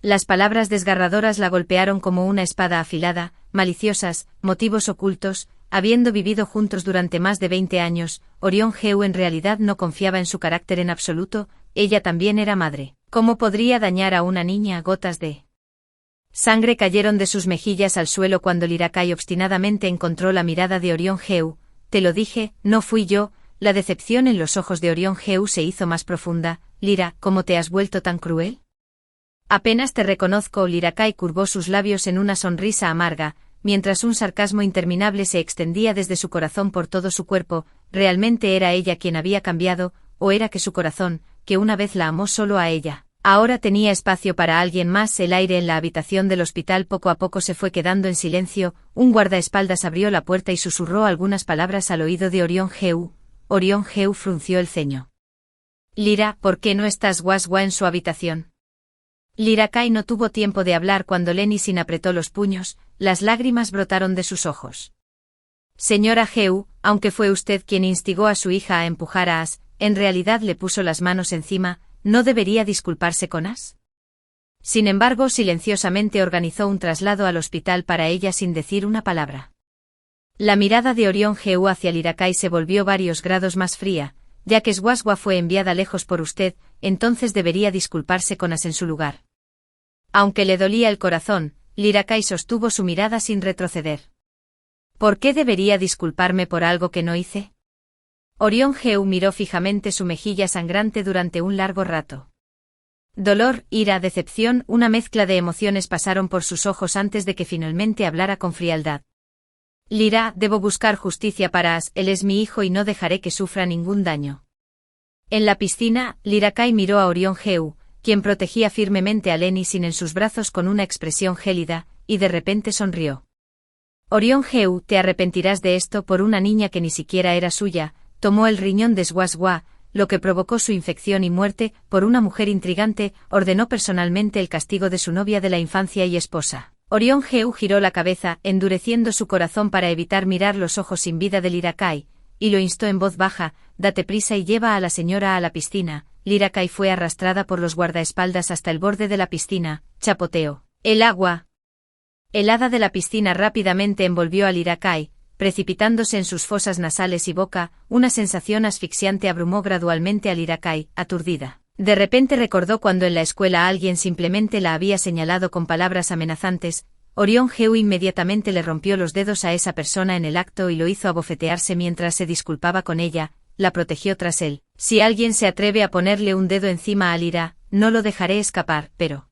Las palabras desgarradoras la golpearon como una espada afilada. Maliciosas, motivos ocultos. Habiendo vivido juntos durante más de 20 años, Orión Heu en realidad no confiaba en su carácter en absoluto. Ella también era madre. ¿Cómo podría dañar a una niña? Gotas de sangre cayeron de sus mejillas al suelo cuando Lyra-Kai obstinadamente encontró la mirada de Orión Heu. Te lo dije, no fui yo. La decepción en los ojos de Orión Heu se hizo más profunda. Lyra, ¿cómo te has vuelto tan cruel? Apenas te reconozco. Lyra-Kai curvó sus labios en una sonrisa amarga, mientras un sarcasmo interminable se extendía desde su corazón por todo su cuerpo. ¿Realmente era ella quien había cambiado, o era que su corazón, que una vez la amó solo a ella, ahora tenía espacio para alguien más? El aire en la habitación del hospital poco a poco se fue quedando en silencio. Un guardaespaldas abrió la puerta y susurró algunas palabras al oído de Orión Heu. Orión Heu frunció el ceño. Lyra, ¿por qué no estás guasgua en su habitación? Lyra-Kai no tuvo tiempo de hablar cuando Lenisen apretó los puños. Las lágrimas brotaron de sus ojos. Señora Heu, aunque fue usted quien instigó a su hija a empujar a As, en realidad le puso las manos encima. ¿No debería disculparse con As? Sin embargo, silenciosamente organizó un traslado al hospital para ella sin decir una palabra. La mirada de Orión Heu hacia Lyra-Kai se volvió varios grados más fría. Ya que Swaswa fue enviada lejos por usted, entonces debería disculparse con As en su lugar. Aunque le dolía el corazón, Lyra-Kai sostuvo su mirada sin retroceder. ¿Por qué debería disculparme por algo que no hice? Orión Heu miró fijamente su mejilla sangrante durante un largo rato. Dolor, ira, decepción, una mezcla de emociones pasaron por sus ojos antes de que finalmente hablara con frialdad. Lyra, debo buscar justicia para As, él es mi hijo y no dejaré que sufra ningún daño. En la piscina, Lyra-Kai miró a Orion Heu, quien protegía firmemente a Lenny Sin en sus brazos con una expresión gélida, y de repente sonrió. Orion Heu, te arrepentirás de esto por una niña que ni siquiera era suya, tomó el riñón de Swaswa, lo que provocó su infección y muerte, por una mujer intrigante, ordenó personalmente el castigo de su novia de la infancia y esposa. Orion Heu giró la cabeza, endureciendo su corazón para evitar mirar los ojos sin vida de Lyra-Kai, y lo instó en voz baja, date prisa y lleva a la señora a la piscina. Lyra-Kai fue arrastrada por los guardaespaldas hasta el borde de la piscina, chapoteó. El agua helada de la piscina rápidamente envolvió a Lyra-Kai, precipitándose en sus fosas nasales y boca, una sensación asfixiante abrumó gradualmente a Lyra-Kai, aturdida. De repente recordó cuando en la escuela alguien simplemente la había señalado con palabras amenazantes. Orion Heu inmediatamente le rompió los dedos a esa persona en el acto y lo hizo abofetearse mientras se disculpaba con ella, la protegió tras él. Si alguien se atreve a ponerle un dedo encima a Lyra, no lo dejaré escapar, pero...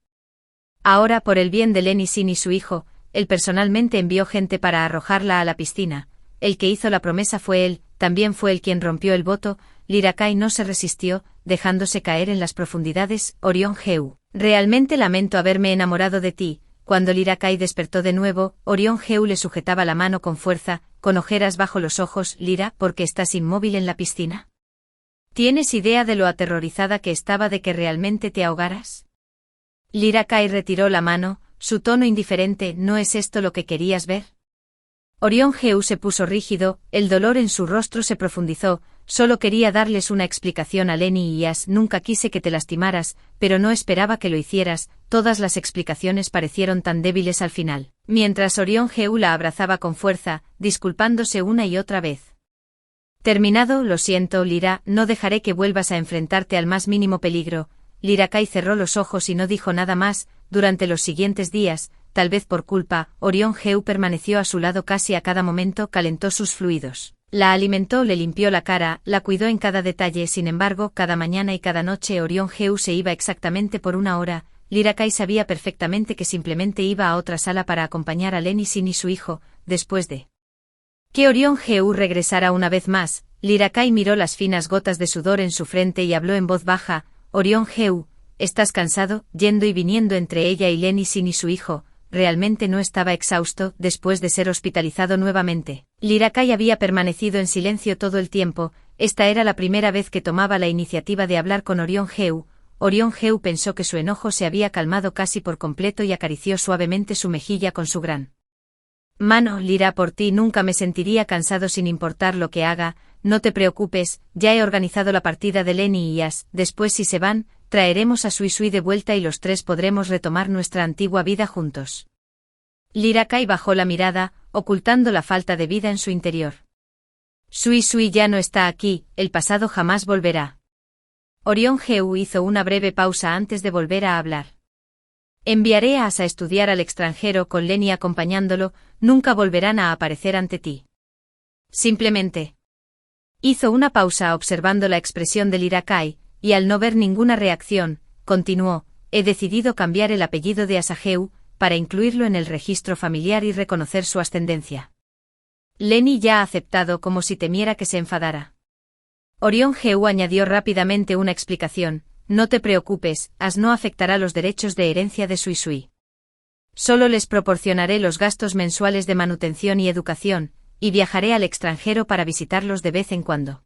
Ahora, por el bien de Lenny Sin y su hijo, él personalmente envió gente para arrojarla a la piscina. El que hizo la promesa fue él, también fue él quien rompió el voto. Lyra-Kai no se resistió, dejándose caer en las profundidades. Orion Heu, realmente lamento haberme enamorado de ti. Cuando Lyra-Kai despertó de nuevo, Orion Heu le sujetaba la mano con fuerza, con ojeras bajo los ojos. Lyra, ¿por qué estás inmóvil en la piscina? ¿Tienes idea de lo aterrorizada que estaba de que realmente te ahogaras? Lyra-Kai retiró la mano, su tono indiferente. ¿No es esto lo que querías ver? Orion Heu se puso rígido, el dolor en su rostro se profundizó. Solo quería darles una explicación a Lenny y As. Nunca quise que te lastimaras, pero no esperaba que lo hicieras. Todas las explicaciones parecieron tan débiles al final. Mientras Orion Heu la abrazaba con fuerza, disculpándose una y otra vez. Terminado, lo siento, Lyra, no dejaré que vuelvas a enfrentarte al más mínimo peligro. Lyra-Kai cerró los ojos y no dijo nada más. Durante los siguientes días, tal vez por culpa, Orion Heu permaneció a su lado casi a cada momento, calentó sus fluidos. La alimentó, le limpió la cara, la cuidó en cada detalle. Sin embargo, cada mañana y cada noche Orion Heu se iba exactamente por una hora. Lyra-Kai sabía perfectamente que simplemente iba a otra sala para acompañar a Lenny Sin y su hijo. Después de que Orion Heu regresara una vez más, Lyra-Kai miró las finas gotas de sudor en su frente y habló en voz baja. Orion Heu, ¿estás cansado? Yendo y viniendo entre ella y Lenny Sin y su hijo. Realmente no estaba exhausto después de ser hospitalizado nuevamente. Lyra-Kai había permanecido en silencio todo el tiempo. Esta era la primera vez que tomaba la iniciativa de hablar con Orion Heu. Orion Heu pensó que su enojo se había calmado casi por completo y acarició suavemente su mejilla con su gran mano. Lyra, por ti nunca me sentiría cansado sin importar lo que haga. No te preocupes, ya he organizado la partida de Lenny y As. Después, si se van, traeremos a Sui Sui de vuelta y los tres podremos retomar nuestra antigua vida juntos. Lyra-Kai bajó la mirada, ocultando la falta de vida en su interior. Sui Sui ya no está aquí, el pasado jamás volverá. Orion Heu hizo una breve pausa antes de volver a hablar. Enviaré a As a estudiar al extranjero con Lenny acompañándolo, nunca volverán a aparecer ante ti. Simplemente. Hizo una pausa observando la expresión de Lyra-Kai, y al no ver ninguna reacción, continuó, he decidido cambiar el apellido de Asaheu, para incluirlo en el registro familiar y reconocer su ascendencia. Lenny ya ha aceptado, como si temiera que se enfadara. Orion Heu añadió rápidamente una explicación, no te preocupes, As no afectará los derechos de herencia de Sui Sui. Solo les proporcionaré los gastos mensuales de manutención y educación, y viajaré al extranjero para visitarlos de vez en cuando.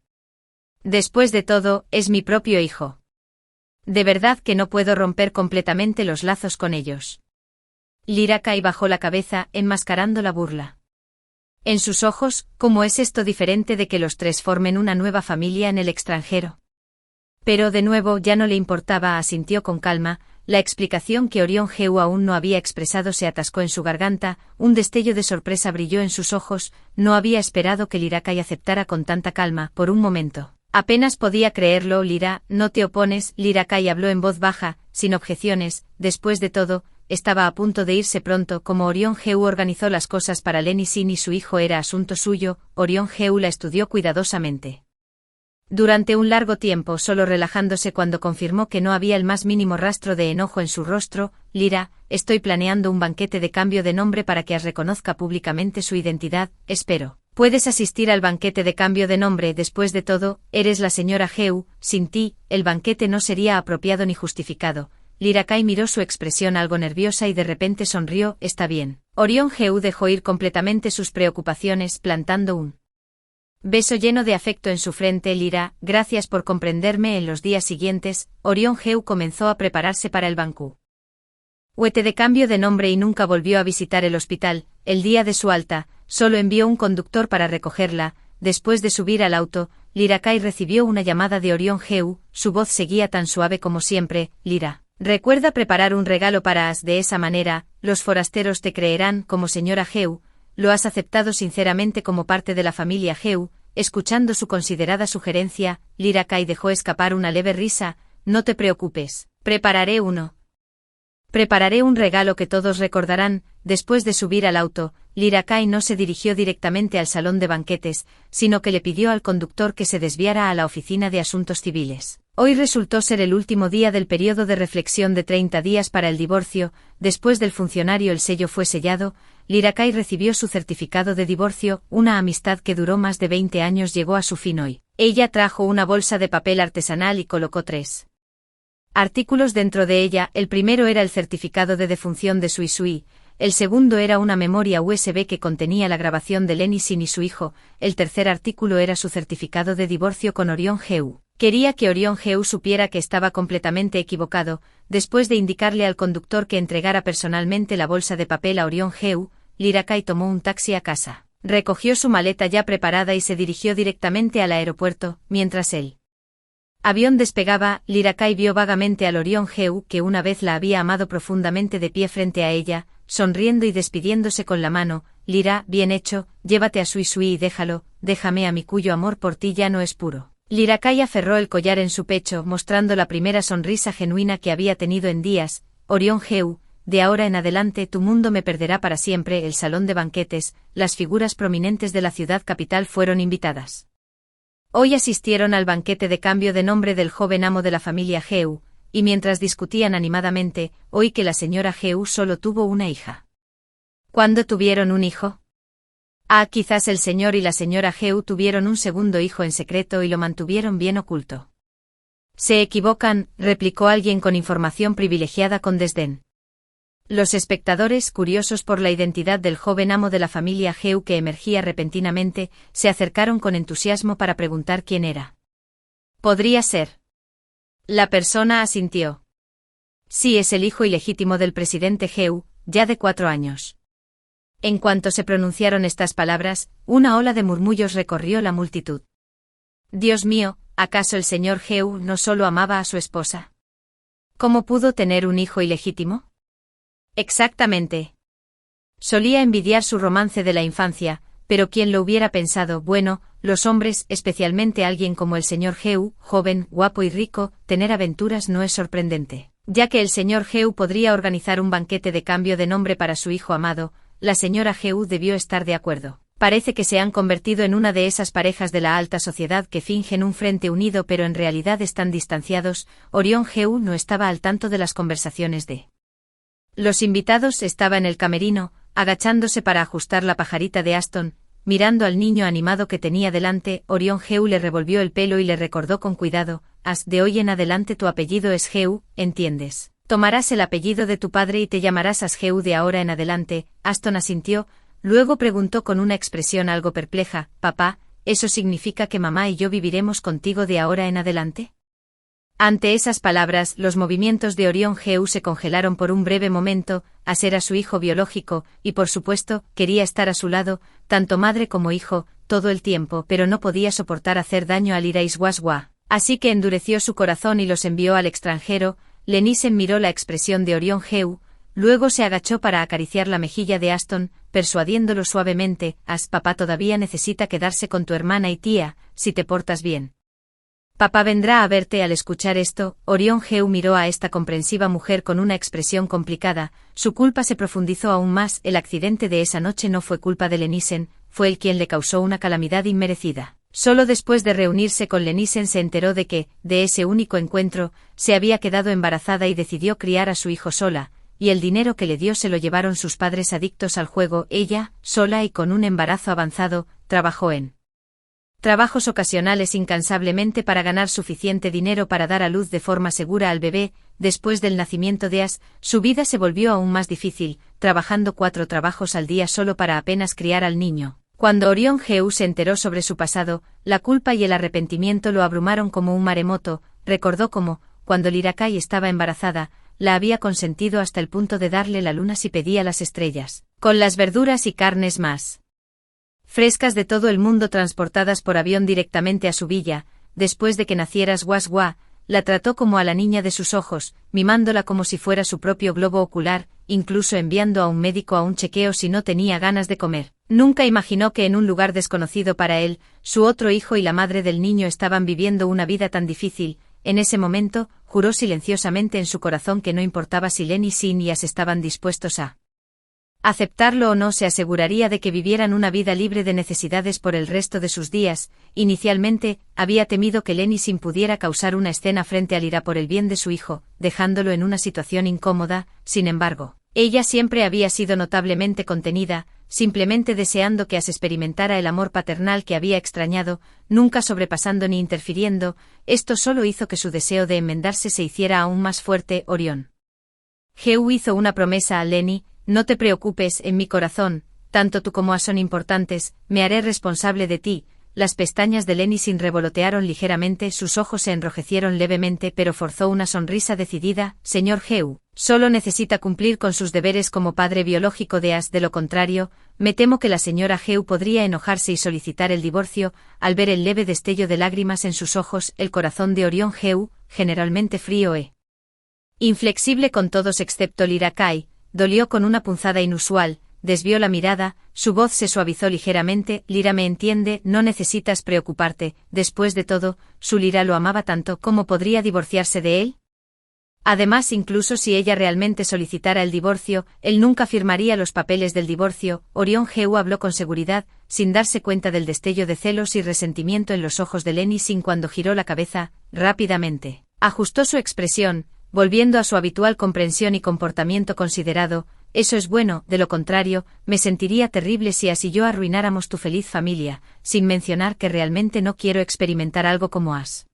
Después de todo, es mi propio hijo. De verdad que no puedo romper completamente los lazos con ellos. Lyra-Kai bajó la cabeza, enmascarando la burla. En sus ojos, ¿cómo es esto diferente de que los tres formen una nueva familia en el extranjero? Pero de nuevo ya no le importaba, asintió con calma. La explicación que Orion Heu aún no había expresado se atascó en su garganta, un destello de sorpresa brilló en sus ojos. No había esperado que Lyra-Kai aceptara con tanta calma. Por un momento apenas podía creerlo. Lyra, ¿no te opones? Lyra-Kai habló en voz baja, sin objeciones. Después de todo, estaba a punto de irse pronto. Como Orion Heu organizó las cosas para Lenny Sin y su hijo era asunto suyo. Orion Heu la estudió cuidadosamente. Durante un largo tiempo solo relajándose cuando confirmó que no había el más mínimo rastro de enojo en su rostro. Lyra, estoy planeando un banquete de cambio de nombre para que Ash reconozca públicamente su identidad, espero. Puedes asistir al banquete de cambio de nombre, después de todo, eres la señora Heu, sin ti, el banquete no sería apropiado ni justificado. Lyra Kai miró su expresión algo nerviosa y de repente sonrió, está bien. Orion Heu dejó ir completamente sus preocupaciones, plantando un beso lleno de afecto en su frente. Lyra, gracias por comprenderme. En los días siguientes, Orion Heu comenzó a prepararse para el banquete de cambio de nombre y nunca volvió a visitar el hospital. El día de su alta, solo envió un conductor para recogerla. Después de subir al auto, Lyra Kai recibió una llamada de Orion Heu, su voz seguía tan suave como siempre. Lyra, recuerda preparar un regalo para Ash, de esa manera, los forasteros te creerán como señora Heu. Lo has aceptado sinceramente como parte de la familia Heu. Escuchando su considerada sugerencia, Lyra Kai dejó escapar una leve risa. No te preocupes, prepararé un regalo que todos recordarán. Después de subir al auto, Lyra Kai no se dirigió directamente al salón de banquetes, sino que le pidió al conductor que se desviara a la oficina de asuntos civiles. Hoy resultó ser el último día del periodo de reflexión de 30 días para el divorcio. Después del funcionario el sello fue sellado. Lyra Kai recibió su certificado de divorcio. Una amistad que duró más de 20 años llegó a su fin hoy. Ella trajo una bolsa de papel artesanal y colocó 3 artículos dentro de ella. El primero era el certificado de defunción de Sui Sui, el segundo era una memoria USB que contenía la grabación de Lenny Sin y su hijo, el tercer artículo era su certificado de divorcio con Orion Heu. Quería que Orion Heu supiera que estaba completamente equivocado. Después de indicarle al conductor que entregara personalmente la bolsa de papel a Orion Heu, Lyra Kai tomó un taxi a casa. Recogió su maleta ya preparada y se dirigió directamente al aeropuerto. Mientras el avión despegaba, Lyra Kai vio vagamente al Orion Heu que una vez la había amado profundamente de pie frente a ella, sonriendo y despidiéndose con la mano. Lyra, bien hecho, llévate a Sui Sui y déjame a mí cuyo amor por ti ya no es puro. Lyra Kai aferró el collar en su pecho, mostrando la primera sonrisa genuina que había tenido en días. Orion Heu, de ahora en adelante tu mundo me perderá para siempre. El salón de banquetes, las figuras prominentes de la ciudad capital fueron invitadas. Hoy asistieron al banquete de cambio de nombre del joven amo de la familia Heu, y mientras discutían animadamente, oí que la señora Heu solo tuvo una hija. ¿Cuándo tuvieron un hijo? Quizás el señor y la señora Heu tuvieron un segundo hijo en secreto y lo mantuvieron bien oculto. Se equivocan, replicó alguien con información privilegiada con desdén. Los espectadores, curiosos por la identidad del joven amo de la familia Heu que emergía repentinamente, se acercaron con entusiasmo para preguntar quién era. ¿Podría ser? La persona asintió. Sí, es el hijo ilegítimo del presidente Heu, ya de 4 años. En cuanto se pronunciaron estas palabras, una ola de murmullos recorrió la multitud. Dios mío, ¿acaso el señor Heu no solo amaba a su esposa? ¿Cómo pudo tener un hijo ilegítimo? Exactamente. Solía envidiar su romance de la infancia, pero ¿quién lo hubiera pensado? Bueno, los hombres, especialmente alguien como el señor Heu, joven, guapo y rico, tener aventuras no es sorprendente. Ya que el señor Heu podría organizar un banquete de cambio de nombre para su hijo amado, la señora Heu debió estar de acuerdo. Parece que se han convertido en una de esas parejas de la alta sociedad que fingen un frente unido pero en realidad están distanciados. Orion Heu no estaba al tanto de las conversaciones de los invitados. Estaba en el camerino, agachándose para ajustar la pajarita de Aston, mirando al niño animado que tenía delante. Orion Heu le revolvió el pelo y le recordó con cuidado, de hoy en adelante tu apellido es Heu, ¿entiendes? Tomarás el apellido de tu padre y te llamarás Ash Heu de ahora en adelante. Aston asintió, luego preguntó con una expresión algo perpleja, papá, ¿eso significa que mamá y yo viviremos contigo de ahora en adelante? Ante esas palabras, los movimientos de Orion Heu se congelaron por un breve momento. Ash era su hijo biológico, y por supuesto, quería estar a su lado, tanto madre como hijo, todo el tiempo, pero no podía soportar hacer daño a Lyra Iswaswa. Así que endureció su corazón y los envió al extranjero. Lenisen miró la expresión de Orion Heu, luego se agachó para acariciar la mejilla de Aston, persuadiéndolo suavemente, papá todavía necesita quedarse con tu hermana y tía, si te portas bien. Papá vendrá a verte. Al escuchar esto, Orion Heu miró a esta comprensiva mujer con una expresión complicada. Su culpa se profundizó aún más. El accidente de esa noche no fue culpa de Lenisen, fue él quien le causó una calamidad inmerecida. Solo después de reunirse con Lenisen se enteró de que, de ese único encuentro, se había quedado embarazada y decidió criar a su hijo sola, y el dinero que le dio se lo llevaron sus padres adictos al juego. Ella, sola y con un embarazo avanzado, trabajó en trabajos ocasionales incansablemente para ganar suficiente dinero para dar a luz de forma segura al bebé. Después del nacimiento de As, su vida se volvió aún más difícil, trabajando 4 trabajos al día solo para apenas criar al niño. Cuando Orion Heu se enteró sobre su pasado, la culpa y el arrepentimiento lo abrumaron como un maremoto. Recordó cómo, cuando Lyra-Kai estaba embarazada, la había consentido hasta el punto de darle la luna si pedía las estrellas, con las verduras y carnes más frescas de todo el mundo transportadas por avión directamente a su villa. Después de que naciera Swaswa, la trató como a la niña de sus ojos, mimándola como si fuera su propio globo ocular, incluso enviando a un médico a un chequeo si no tenía ganas de comer. Nunca imaginó que en un lugar desconocido para él, su otro hijo y la madre del niño estaban viviendo una vida tan difícil. En ese momento, juró silenciosamente en su corazón que no importaba si Len y Sin y As estaban dispuestos a aceptarlo o no, se aseguraría de que vivieran una vida libre de necesidades por el resto de sus días. Inicialmente, había temido que Len y Sin pudiera causar una escena frente a Lyra por el bien de su hijo, dejándolo en una situación incómoda. Sin embargo, ella siempre había sido notablemente contenida, simplemente deseando que As experimentara el amor paternal que había extrañado, nunca sobrepasando ni interfiriendo. Esto solo hizo que su deseo de enmendarse se hiciera aún más fuerte. Orion Heu hizo una promesa a Lenny: no te preocupes, en mi corazón, tanto tú como As son importantes, me haré responsable de ti. Las pestañas de Lenny Sin revolotearon ligeramente, sus ojos se enrojecieron levemente, pero forzó una sonrisa decidida. Señor Heu, solo necesita cumplir con sus deberes como padre biológico de As, de lo contrario, me temo que la señora Heu podría enojarse y solicitar el divorcio. Al ver el leve destello de lágrimas en sus ojos, el corazón de Orion Heu, generalmente frío e inflexible con todos excepto Lyra-Kai, dolió con una punzada inusual. Desvió la mirada, su voz se suavizó ligeramente. Lyra me entiende, no necesitas preocuparte, después de todo, su Lyra lo amaba tanto, ¿cómo podría divorciarse de él? Además, incluso si ella realmente solicitara el divorcio, él nunca firmaría los papeles del divorcio. Orion Heu habló con seguridad, sin darse cuenta del destello de celos y resentimiento en los ojos de Lenny Sin cuando giró la cabeza. Rápidamente ajustó su expresión, volviendo a su habitual comprensión y comportamiento considerado. Eso es bueno, de lo contrario, me sentiría terrible si As y yo arruináramos tu feliz familia, sin mencionar que realmente no quiero experimentar algo como As.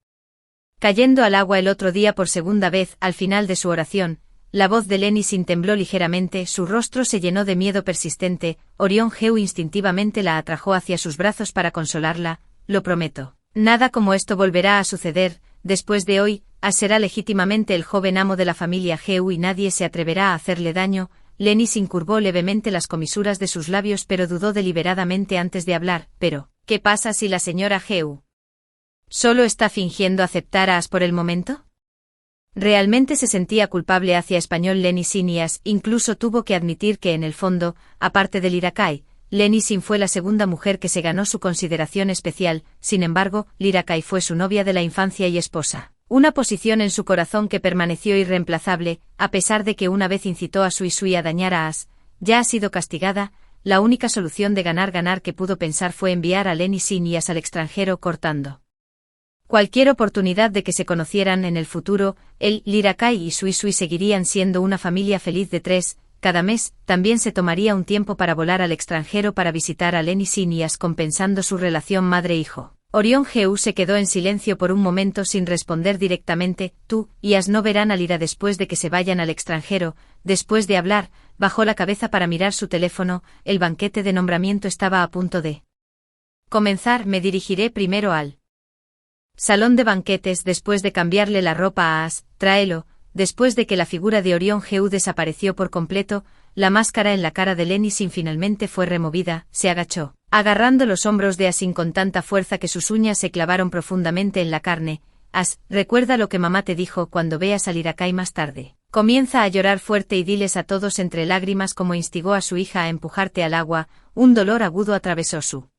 Cayendo al agua el otro día por segunda vez. Al final de su oración, la voz de Lenny Sin tembló ligeramente, su rostro se llenó de miedo persistente. Orion Heu instintivamente la atrajo hacia sus brazos para consolarla. Lo prometo. Nada como esto volverá a suceder. Después de hoy, As será legítimamente el joven amo de la familia Heu y nadie se atreverá a hacerle daño. Lenny Sin curvó levemente las comisuras de sus labios, pero dudó deliberadamente antes de hablar. Pero, ¿qué pasa si la señora Heu solo está fingiendo aceptar a As por el momento? Realmente se sentía culpable hacia español Lenny Sin y As incluso tuvo que admitir que en el fondo, aparte de Lyra-Kai, Lenny Sin fue la segunda mujer que se ganó su consideración especial. Sin embargo, Lyra-Kai fue su novia de la infancia y esposa. Una posición en su corazón que permaneció irreemplazable, a pesar de que una vez incitó a Sui Sui a dañar a As. Ya ha sido castigada. La única solución de ganar-ganar que pudo pensar fue enviar a Lenny Sin y As al extranjero, cortando cualquier oportunidad de que se conocieran en el futuro. Él, Lyra-Kai y Sui Sui seguirían siendo una familia feliz de 3. Cada mes, también se tomaría un tiempo para volar al extranjero para visitar a Lenny Sin y As, compensando su relación madre-hijo. Orion Heu se quedó en silencio por un momento sin responder directamente. Tú y As no verán a Lyra después de que se vayan al extranjero. Después de hablar, bajó la cabeza para mirar su teléfono. El banquete de nombramiento estaba a punto de comenzar. Me dirigiré primero al salón de banquetes después de cambiarle la ropa a As. Tráelo. Después de que la figura de Orion Heu desapareció por completo, la máscara en la cara de Lenny Sin finalmente fue removida. Se agachó, agarrando los hombros de As con tanta fuerza que sus uñas se clavaron profundamente en la carne. As, recuerda lo que mamá te dijo cuando veas a Lyra-Kai más tarde. Comienza a llorar fuerte y diles a todos entre lágrimas como instigó a su hija a empujarte al agua. Un dolor agudo atravesó su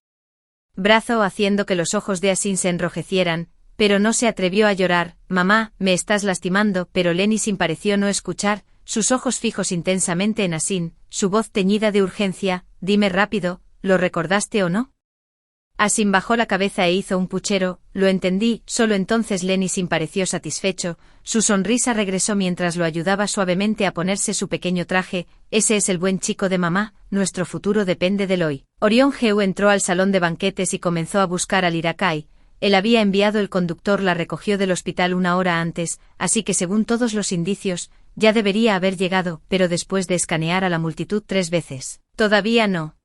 brazo haciendo que los ojos de As se enrojecieran, pero no se atrevió a llorar. Mamá, me estás lastimando, pero Lenny Sin pareció no escuchar, sus ojos fijos intensamente en As, su voz teñida de urgencia. Dime rápido, ¿lo recordaste o no? Asim bajó la cabeza e hizo un puchero. Lo entendí. Solo entonces Lenisin pareció satisfecho. Su sonrisa regresó mientras lo ayudaba suavemente a ponerse su pequeño traje. Ese es el buen chico de mamá, nuestro futuro depende del hoy. Orion Heu entró al salón de banquetes y comenzó a buscar a Lyra Kai. Él había enviado el conductor, la recogió del hospital una hora antes, así que según todos los indicios, ya debería haber llegado, pero después de escanear a la multitud 3 veces, todavía no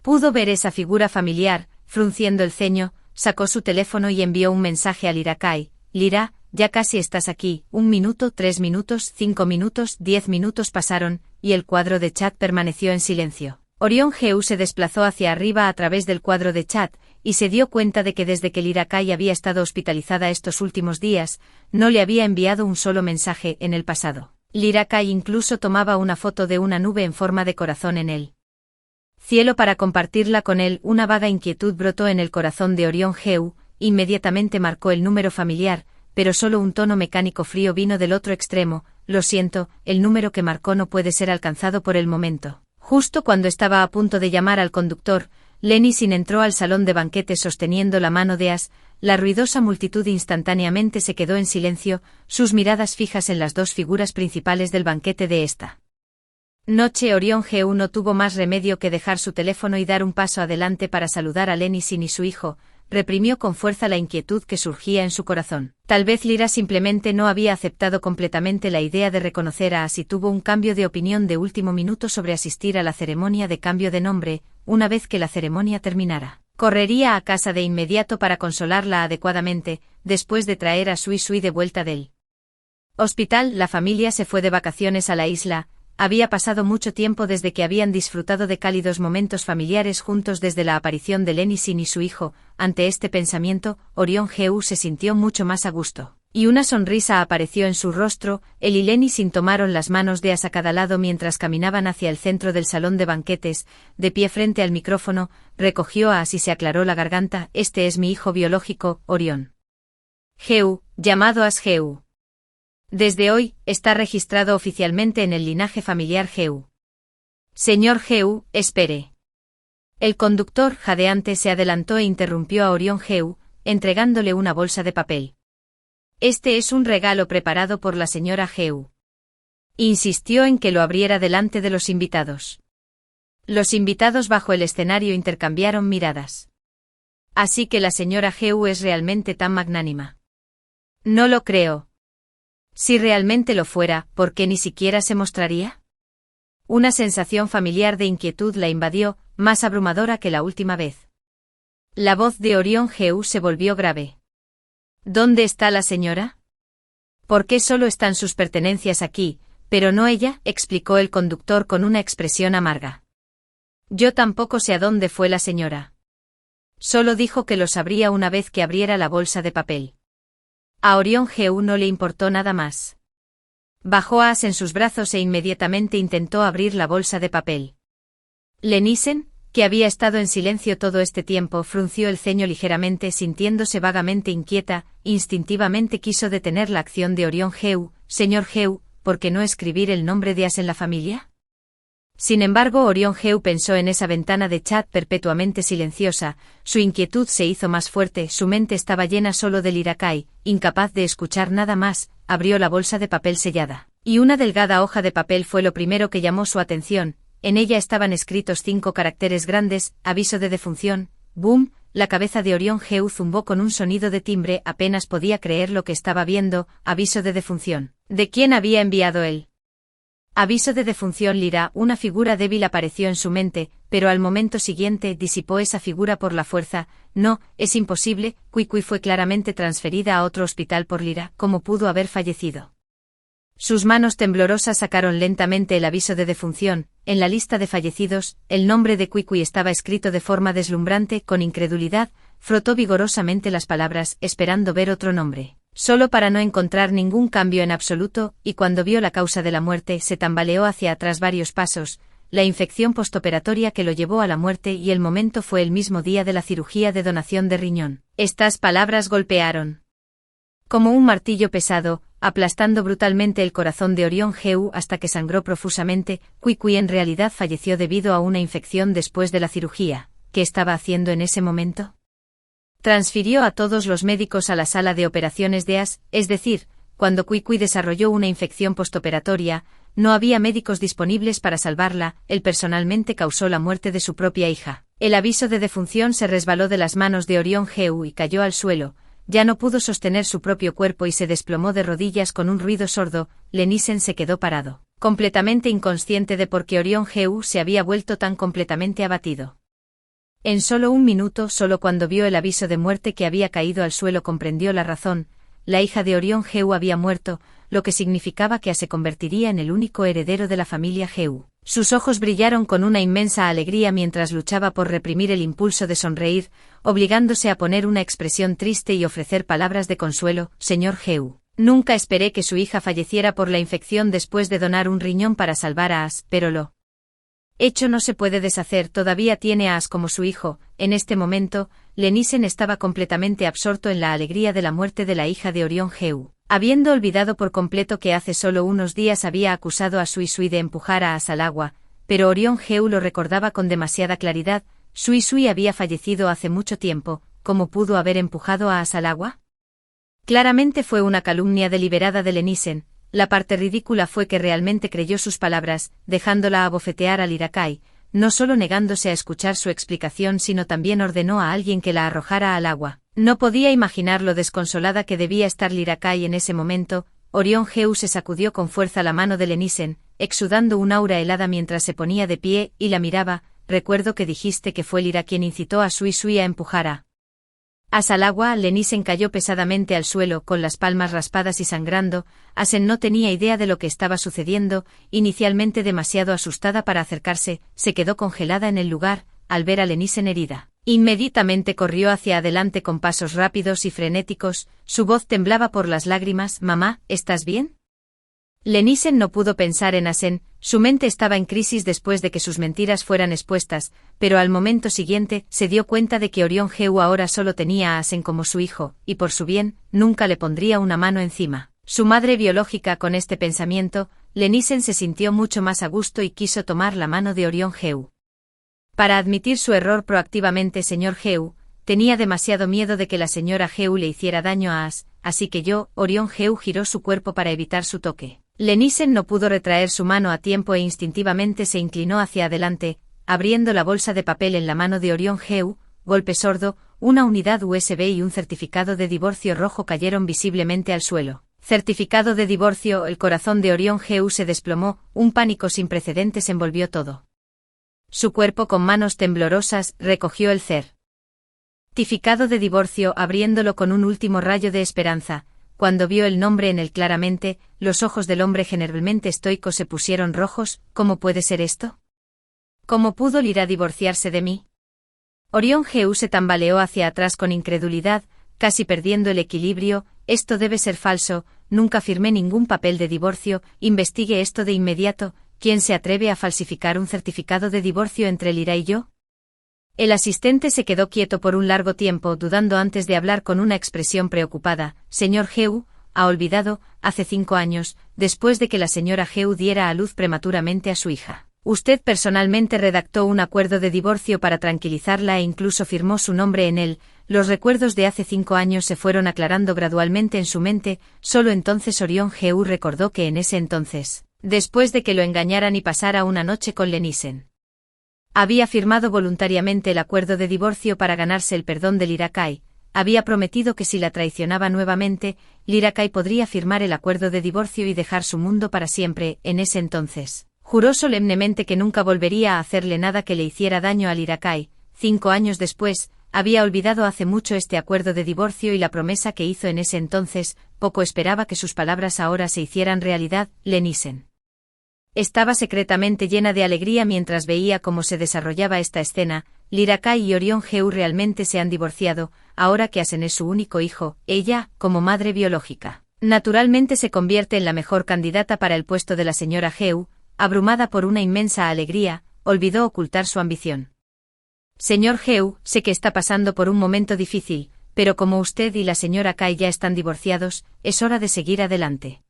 pudo ver esa figura familiar. Frunciendo el ceño, sacó su teléfono y envió un mensaje a Lyra Kai. Lyra, ya casi estás aquí. 1 minuto, 3 minutos, 5 minutos, 10 minutos pasaron, y el cuadro de chat permaneció en silencio. Orion Heu se desplazó hacia arriba a través del cuadro de chat, y se dio cuenta de que desde que Lyra Kai había estado hospitalizada estos últimos días, no le había enviado un solo mensaje en el pasado. Lyra Kai incluso tomaba una foto de una nube en forma de corazón en él cielo para compartirla con él. Una vaga inquietud brotó en el corazón de Orion Heu, inmediatamente marcó el número familiar, pero solo un tono mecánico frío vino del otro extremo. Lo siento, el número que marcó no puede ser alcanzado por el momento. Justo cuando estaba a punto de llamar al conductor, Lenisin entró al salón de banquetes sosteniendo la mano de As. La ruidosa multitud instantáneamente se quedó en silencio, sus miradas fijas en las 2 figuras principales del banquete de esta noche. Orion Heu no tuvo más remedio que dejar su teléfono y dar un paso adelante para saludar a Lenisin y su hijo. Reprimió con fuerza la inquietud que surgía en su corazón. Tal vez Lyra simplemente no había aceptado completamente la idea de reconocer a As y tuvo un cambio de opinión de último minuto sobre asistir a la ceremonia de cambio de nombre. Una vez que la ceremonia terminara, correría a casa de inmediato para consolarla adecuadamente, después de traer a Sui Sui de vuelta del hospital. La familia se fue de vacaciones a la isla. Había pasado mucho tiempo desde que habían disfrutado de cálidos momentos familiares juntos desde la aparición de Lenisin y su hijo. Ante este pensamiento, Orion Heu se sintió mucho más a gusto, y una sonrisa apareció en su rostro. Él y Lenisin tomaron las manos de As a cada lado mientras caminaban hacia el centro del salón de banquetes. De pie frente al micrófono, recogió a As y se aclaró la garganta. Este es mi hijo biológico, Orion Heu, llamado As Heu. Desde hoy, está registrado oficialmente en el linaje familiar Heu. Señor Heu, espere. El conductor, jadeante, se adelantó e interrumpió a Orion Heu, entregándole una bolsa de papel. Este es un regalo preparado por la señora Heu. Insistió en que lo abriera delante de los invitados. Los invitados bajo el escenario intercambiaron miradas. Así que la señora Heu es realmente tan magnánima. No lo creo. Si realmente lo fuera, ¿por qué ni siquiera se mostraría? Una sensación familiar de inquietud la invadió, más abrumadora que la última vez. La voz de Orion Heu se volvió grave. ¿Dónde está la señora? ¿Por qué solo están sus pertenencias aquí, pero no ella?, explicó el conductor con una expresión amarga. Yo tampoco sé a dónde fue la señora. Solo dijo que lo sabría una vez que abriera la bolsa de papel. A Orion Heu no le importó nada más. Bajó a As en sus brazos e inmediatamente intentó abrir la bolsa de papel. Lenisin, que había estado en silencio todo este tiempo, frunció el ceño ligeramente, sintiéndose vagamente inquieta. Instintivamente quiso detener la acción de Orion Heu. Señor Heu, ¿por qué no escribir el nombre de As en la familia? Sin embargo, Orion Heu pensó en esa ventana de chat perpetuamente silenciosa. Su inquietud se hizo más fuerte, su mente estaba llena solo de Lyra Kai. Incapaz de escuchar nada más, abrió la bolsa de papel sellada, y una delgada hoja de papel fue lo primero que llamó su atención. En ella estaban escritos 5 caracteres grandes: aviso de defunción. ¡Boom! La cabeza de Orion Heu zumbó con un sonido de timbre, apenas podía creer lo que estaba viendo. Aviso de defunción. ¿De quién había enviado él? Aviso de defunción. Lyra, una figura débil apareció en su mente, pero al momento siguiente disipó esa figura por la fuerza. No, es imposible. Kwikwi fue claramente transferida a otro hospital por Lyra. ¿Cómo pudo haber fallecido? Sus manos temblorosas sacaron lentamente el aviso de defunción. En la lista de fallecidos, el nombre de Kwikwi estaba escrito de forma deslumbrante. Con incredulidad, frotó vigorosamente las palabras, esperando ver otro nombre, solo para no encontrar ningún cambio en absoluto, y cuando vio la causa de la muerte se tambaleó hacia atrás varios pasos. La infección postoperatoria que lo llevó a la muerte, y el momento fue el mismo día de la cirugía de donación de riñón. Estas palabras golpearon como un martillo pesado, aplastando brutalmente el corazón de Orion Heu hasta que sangró profusamente. Kwikwi en realidad falleció debido a una infección después de la cirugía. ¿qué estaba haciendo en ese momento? Transfirió a todos los médicos a la sala de operaciones de As, es decir, cuando Kui desarrolló una infección postoperatoria, no había médicos disponibles para salvarla, él personalmente causó la muerte de su propia hija. El aviso de defunción se resbaló de las manos de Orion Heu y cayó al suelo, ya no pudo sostener su propio cuerpo y se desplomó de rodillas con un ruido sordo. Lenisen se quedó parado, completamente inconsciente de por qué Orion Heu se había vuelto tan completamente abatido. En solo un minuto, solo cuando vio el aviso de muerte que había caído al suelo comprendió la razón. La hija de Orion Heu había muerto, lo que significaba que se convertiría en el único heredero de la familia Heu. Sus ojos brillaron con una inmensa alegría mientras luchaba por reprimir el impulso de sonreír, obligándose a poner una expresión triste y ofrecer palabras de consuelo. Señor Heu, nunca esperé que su hija falleciera por la infección después de donar un riñón para salvar a As, pero lo hecho no se puede deshacer, todavía tiene a As como su hijo. En este momento, Lenisen estaba completamente absorto en la alegría de la muerte de la hija de Orion Heu, habiendo olvidado por completo que hace solo unos días había acusado a Sui de empujar a As al agua, pero Orion Heu lo recordaba con demasiada claridad. Sui había fallecido hace mucho tiempo, ¿cómo pudo haber empujado a As al agua? Claramente fue una calumnia deliberada de Lenisen. La parte ridícula fue que realmente creyó sus palabras, dejándola abofetear al Irakai, no solo negándose a escuchar su explicación sino también ordenó a alguien que la arrojara al agua. No podía imaginar lo desconsolada que debía estar Irakai en ese momento. Orion Heu se sacudió con fuerza la mano de Lenisen, exudando un aura helada mientras se ponía de pie y la miraba. Recuerdo que dijiste que fue Lira quien incitó a Sui a empujar a As al agua. Lenisen cayó pesadamente al suelo, con las palmas raspadas y sangrando. Asen no tenía idea de lo que estaba sucediendo, inicialmente demasiado asustada para acercarse, se quedó congelada en el lugar, al ver a Lenisen herida. Inmediatamente corrió hacia adelante con pasos rápidos y frenéticos, su voz temblaba por las lágrimas. Mamá, ¿estás bien? Lenisen no pudo pensar en Asen, su mente estaba en crisis después de que sus mentiras fueran expuestas, pero al momento siguiente se dio cuenta de que Orion Heu ahora solo tenía a Asen como su hijo, y por su bien, nunca le pondría una mano encima. Su madre biológica. Con este pensamiento, Lenisen se sintió mucho más a gusto y quiso tomar la mano de Orion Heu. Para admitir su error proactivamente. Señor Heu, tenía demasiado miedo de que la señora Heu le hiciera daño a As, así que Orion Heu giró su cuerpo para evitar su toque. Lenisen no pudo retraer su mano a tiempo e instintivamente se inclinó hacia adelante, abriendo la bolsa de papel en la mano de Orion Heu. Golpe sordo, una unidad USB y un certificado de divorcio rojo cayeron visiblemente al suelo. Certificado de divorcio. El corazón de Orion Heu se desplomó, un pánico sin precedentes envolvió todo su cuerpo. Con manos temblorosas, recogió el certificado de divorcio, abriéndolo con un último rayo de esperanza. Cuando vio el nombre en él claramente, los ojos del hombre generalmente estoico se pusieron rojos. ¿Cómo puede ser esto? ¿Cómo pudo Lira divorciarse de mí? Orion Heu se tambaleó hacia atrás con incredulidad, casi perdiendo el equilibrio. Esto debe ser falso, nunca firmé ningún papel de divorcio, investigue esto de inmediato. ¿Quién se atreve a falsificar un certificado de divorcio entre Lira y yo? El asistente se quedó quieto por un largo tiempo, dudando antes de hablar con una expresión preocupada. Señor Heu, ha olvidado, hace 5 años, después de que la señora Heu diera a luz prematuramente a su hija, usted personalmente redactó un acuerdo de divorcio para tranquilizarla e incluso firmó su nombre en él. Los recuerdos de hace 5 años se fueron aclarando gradualmente en su mente. Solo entonces Orion Heu recordó que en ese entonces, después de que lo engañaran y pasara una noche con Lenisen, había firmado voluntariamente el acuerdo de divorcio para ganarse el perdón del Irakai. Había prometido que si la traicionaba nuevamente, Irakai podría firmar el acuerdo de divorcio y dejar su mundo para siempre. En ese entonces, juró solemnemente que nunca volvería a hacerle nada que le hiciera daño al Irakai. 5 años después, había olvidado hace mucho este acuerdo de divorcio y la promesa que hizo en ese entonces. Poco esperaba que sus palabras ahora se hicieran realidad. Lenisen estaba secretamente llena de alegría mientras veía cómo se desarrollaba esta escena. Irakai y Orion Heu realmente se han divorciado, ahora que Asen es su único hijo. Ella, como madre biológica, naturalmente se convierte en la mejor candidata para el puesto de la señora Heu. Abrumada por una inmensa alegría, olvidó ocultar su ambición. Señor Heu, sé que está pasando por un momento difícil, pero como usted y la señora Kai ya están divorciados, es hora de seguir adelante.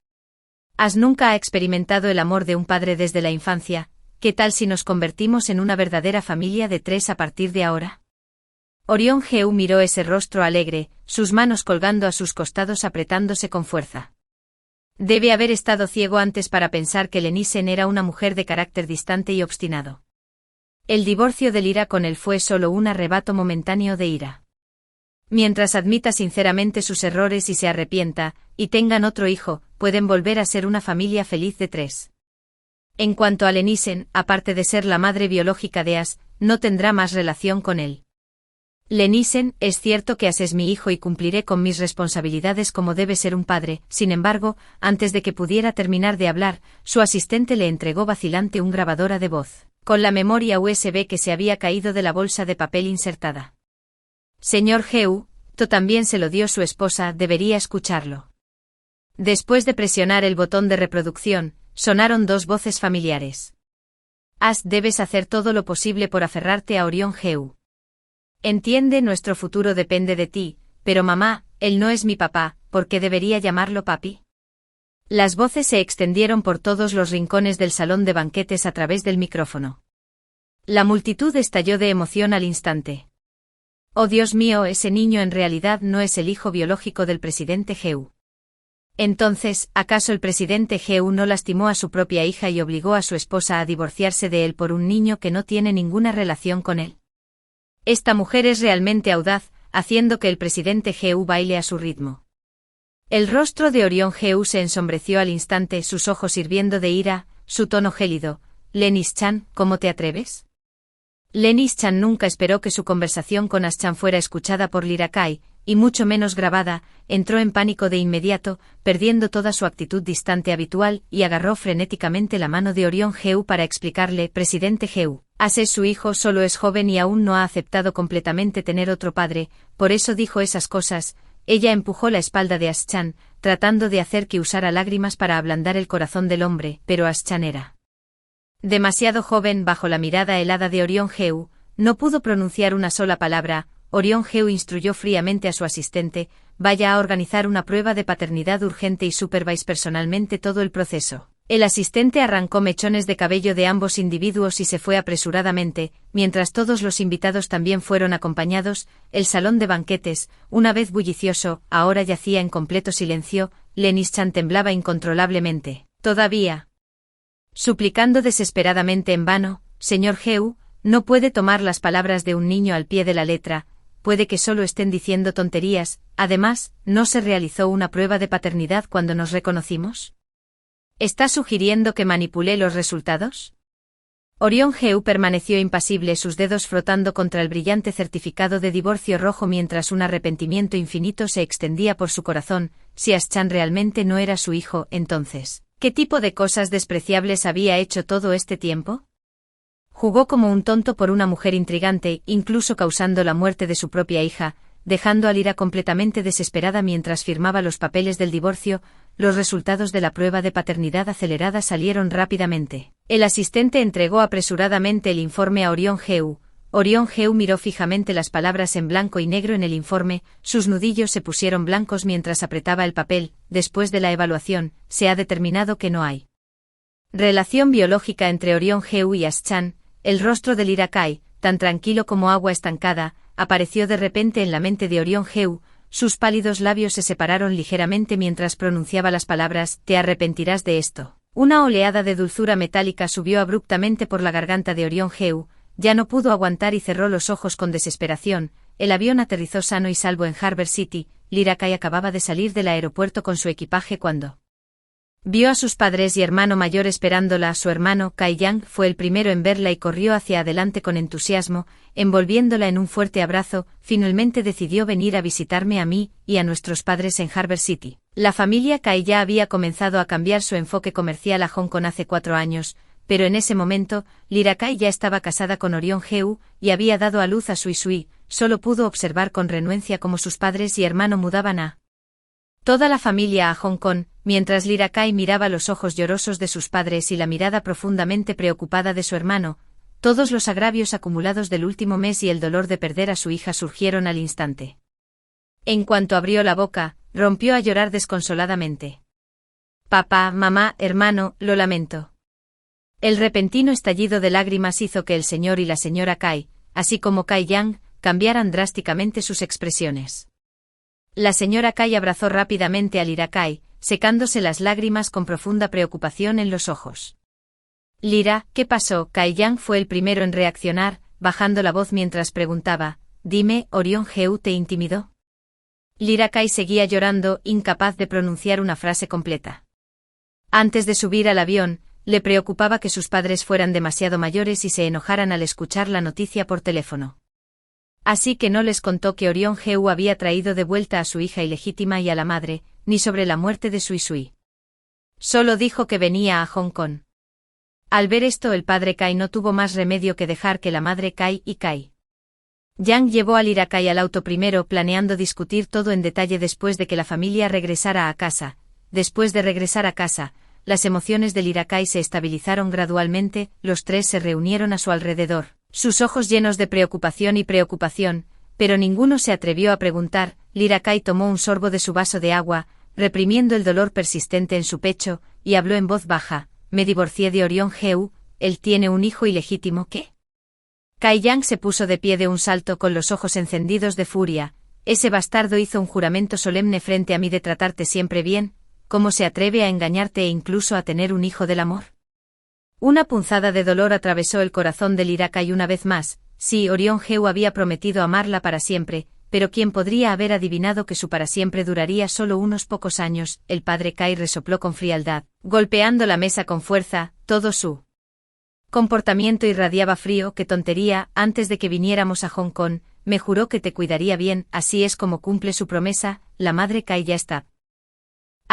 As nunca ha experimentado el amor de un padre desde la infancia. ¿qué tal si nos convertimos en una verdadera familia de 3 a partir de ahora? Orión Heu miró ese rostro alegre, sus manos colgando a sus costados apretándose con fuerza. Debe haber estado ciego antes para pensar que Lenisen era una mujer de carácter distante y obstinado. El divorcio de Lyra con él fue solo un arrebato momentáneo de ira. Mientras admita sinceramente sus errores y se arrepienta, y tengan otro hijo, pueden volver a ser una familia feliz de 3. En cuanto a Lenisen, aparte de ser la madre biológica de As, no tendrá más relación con él. Lenisen, es cierto que As es mi hijo y cumpliré con mis responsabilidades como debe ser un padre, sin embargo, antes de que pudiera terminar de hablar, su asistente le entregó vacilante un grabadora de voz, con la memoria USB que se había caído de la bolsa de papel insertada. Señor Heu, también se lo dio su esposa, debería escucharlo. Después de presionar el botón de reproducción, sonaron 2 voces familiares. As, debes hacer todo lo posible por aferrarte a Orión Heu. Entiende, nuestro futuro depende de ti, pero mamá, él no es mi papá, ¿por qué debería llamarlo papi? Las voces se extendieron por todos los rincones del salón de banquetes a través del micrófono. La multitud estalló de emoción al instante. Oh Dios mío, ese niño en realidad no es el hijo biológico del presidente Heu. Entonces, ¿acaso el presidente Heu no lastimó a su propia hija y obligó a su esposa a divorciarse de él por un niño que no tiene ninguna relación con él? Esta mujer es realmente audaz, haciendo que el presidente Heu baile a su ritmo. El rostro de Orión Heu se ensombreció al instante, sus ojos hirviendo de ira, su tono gélido. Lennis-chan, ¿cómo te atreves? Lennis-chan nunca esperó que su conversación con As-chan fuera escuchada por Lyra Kai, y mucho menos grabada, entró en pánico de inmediato, perdiendo toda su actitud distante habitual, y agarró frenéticamente la mano de Orión Heu para explicarle: presidente Heu, As es su hijo, solo es joven y aún no ha aceptado completamente tener otro padre, por eso dijo esas cosas. Ella empujó la espalda de As-chan, tratando de hacer que usara lágrimas para ablandar el corazón del hombre, pero As-chan era demasiado joven. Bajo la mirada helada de Orión Heu, no pudo pronunciar una sola palabra. Orión Heu instruyó fríamente a su asistente: vaya a organizar una prueba de paternidad urgente y supervise personalmente todo el proceso. El asistente arrancó mechones de cabello de ambos individuos y se fue apresuradamente, mientras todos los invitados también fueron acompañados. El salón de banquetes, una vez bullicioso, ahora yacía en completo silencio. Lennis-chan temblaba incontrolablemente, todavía suplicando desesperadamente en vano: señor Heu, no puede tomar las palabras de un niño al pie de la letra, puede que solo estén diciendo tonterías. Además, ¿no se realizó una prueba de paternidad cuando nos reconocimos? ¿Está sugiriendo que manipulé los resultados? Orión Heu permaneció impasible, sus dedos frotando contra el brillante certificado de divorcio rojo mientras un arrepentimiento infinito se extendía por su corazón. Si As-chan realmente no era su hijo, entonces, ¿qué tipo de cosas despreciables había hecho todo este tiempo? Jugó como un tonto por una mujer intrigante, incluso causando la muerte de su propia hija, dejando a Lyra completamente desesperada mientras firmaba los papeles del divorcio. Los resultados de la prueba de paternidad acelerada salieron rápidamente. El asistente entregó apresuradamente el informe a Orión Heu. Orión Heu miró fijamente las palabras en blanco y negro en el informe, sus nudillos se pusieron blancos mientras apretaba el papel. Después de la evaluación, se ha determinado que no hay relación biológica entre Orión Heu y As-chan. El rostro de Lyra Kai, tan tranquilo como agua estancada, apareció de repente en la mente de Orión Heu. Sus pálidos labios se separaron ligeramente mientras pronunciaba las palabras: te arrepentirás de esto. Una oleada de dulzura metálica subió abruptamente por la garganta de Orión Heu, ya no pudo aguantar y cerró los ojos con desesperación. El avión aterrizó sano y salvo en Harbor City. Lyra Kai acababa de salir del aeropuerto con su equipaje cuando vio a sus padres y hermano mayor esperándola. Su hermano, Kai Yang, fue el primero en verla y corrió hacia adelante con entusiasmo, envolviéndola en un fuerte abrazo. Finalmente decidió venir a visitarme a mí y a nuestros padres en Harbor City. La familia Kai ya había comenzado a cambiar su enfoque comercial a Hong Kong hace 4 años, pero en ese momento, Lyra Kai ya estaba casada con Orión Heu y había dado a luz a Sui Sui. Solo pudo observar con renuencia cómo sus padres y hermano mudaban a toda la familia a Hong Kong, mientras Lyra Kai miraba los ojos llorosos de sus padres y la mirada profundamente preocupada de su hermano. Todos los agravios acumulados del último mes y el dolor de perder a su hija surgieron al instante. En cuanto abrió la boca, rompió a llorar desconsoladamente. Papá, mamá, hermano, lo lamento. El repentino estallido de lágrimas hizo que el señor y la señora Kai, así como Kai Yang, cambiaran drásticamente sus expresiones. La señora Kai abrazó rápidamente a Lyra Kai, secándose las lágrimas con profunda preocupación en los ojos. Lyra, ¿qué pasó? Kai Yang fue el primero en reaccionar, bajando la voz mientras preguntaba, dime, ¿Orion Heu te intimidó? Lyra Kai seguía llorando, incapaz de pronunciar una frase completa. Antes de subir al avión, le preocupaba que sus padres fueran demasiado mayores y se enojaran al escuchar la noticia por teléfono. Así que no les contó que Orion Heu había traído de vuelta a su hija ilegítima y a la madre, ni sobre la muerte de Sui Sui. Solo dijo que venía a Hong Kong. Al ver esto, el padre Kai no tuvo más remedio que dejar que la madre Kai y Kai Yang llevó a Lyra Kai al auto primero, planeando discutir todo en detalle después de que la familia regresara a casa. Después de regresar a casa, las emociones de Lyra Kai se estabilizaron gradualmente, los tres se reunieron a su alrededor, sus ojos llenos de preocupación, pero ninguno se atrevió a preguntar. Lyra Kai tomó un sorbo de su vaso de agua, reprimiendo el dolor persistente en su pecho, y habló en voz baja, me divorcié de Orion Heu, él tiene un hijo ilegítimo, ¿qué? Kai Yang se puso de pie de un salto con los ojos encendidos de furia, ese bastardo hizo un juramento solemne frente a mí de tratarte siempre bien. ¿Cómo se atreve a engañarte e incluso a tener un hijo del amor? Una punzada de dolor atravesó el corazón de Lyra Kai una vez más. Sí, Orion Heu había prometido amarla para siempre, pero ¿quién podría haber adivinado que su para siempre duraría solo unos pocos años? El padre Kai resopló con frialdad, golpeando la mesa con fuerza. Todo su comportamiento irradiaba frío. ¡Qué tontería! Antes de que viniéramos a Hong Kong, me juró que te cuidaría bien. Así es como cumple su promesa. La madre Kai ya está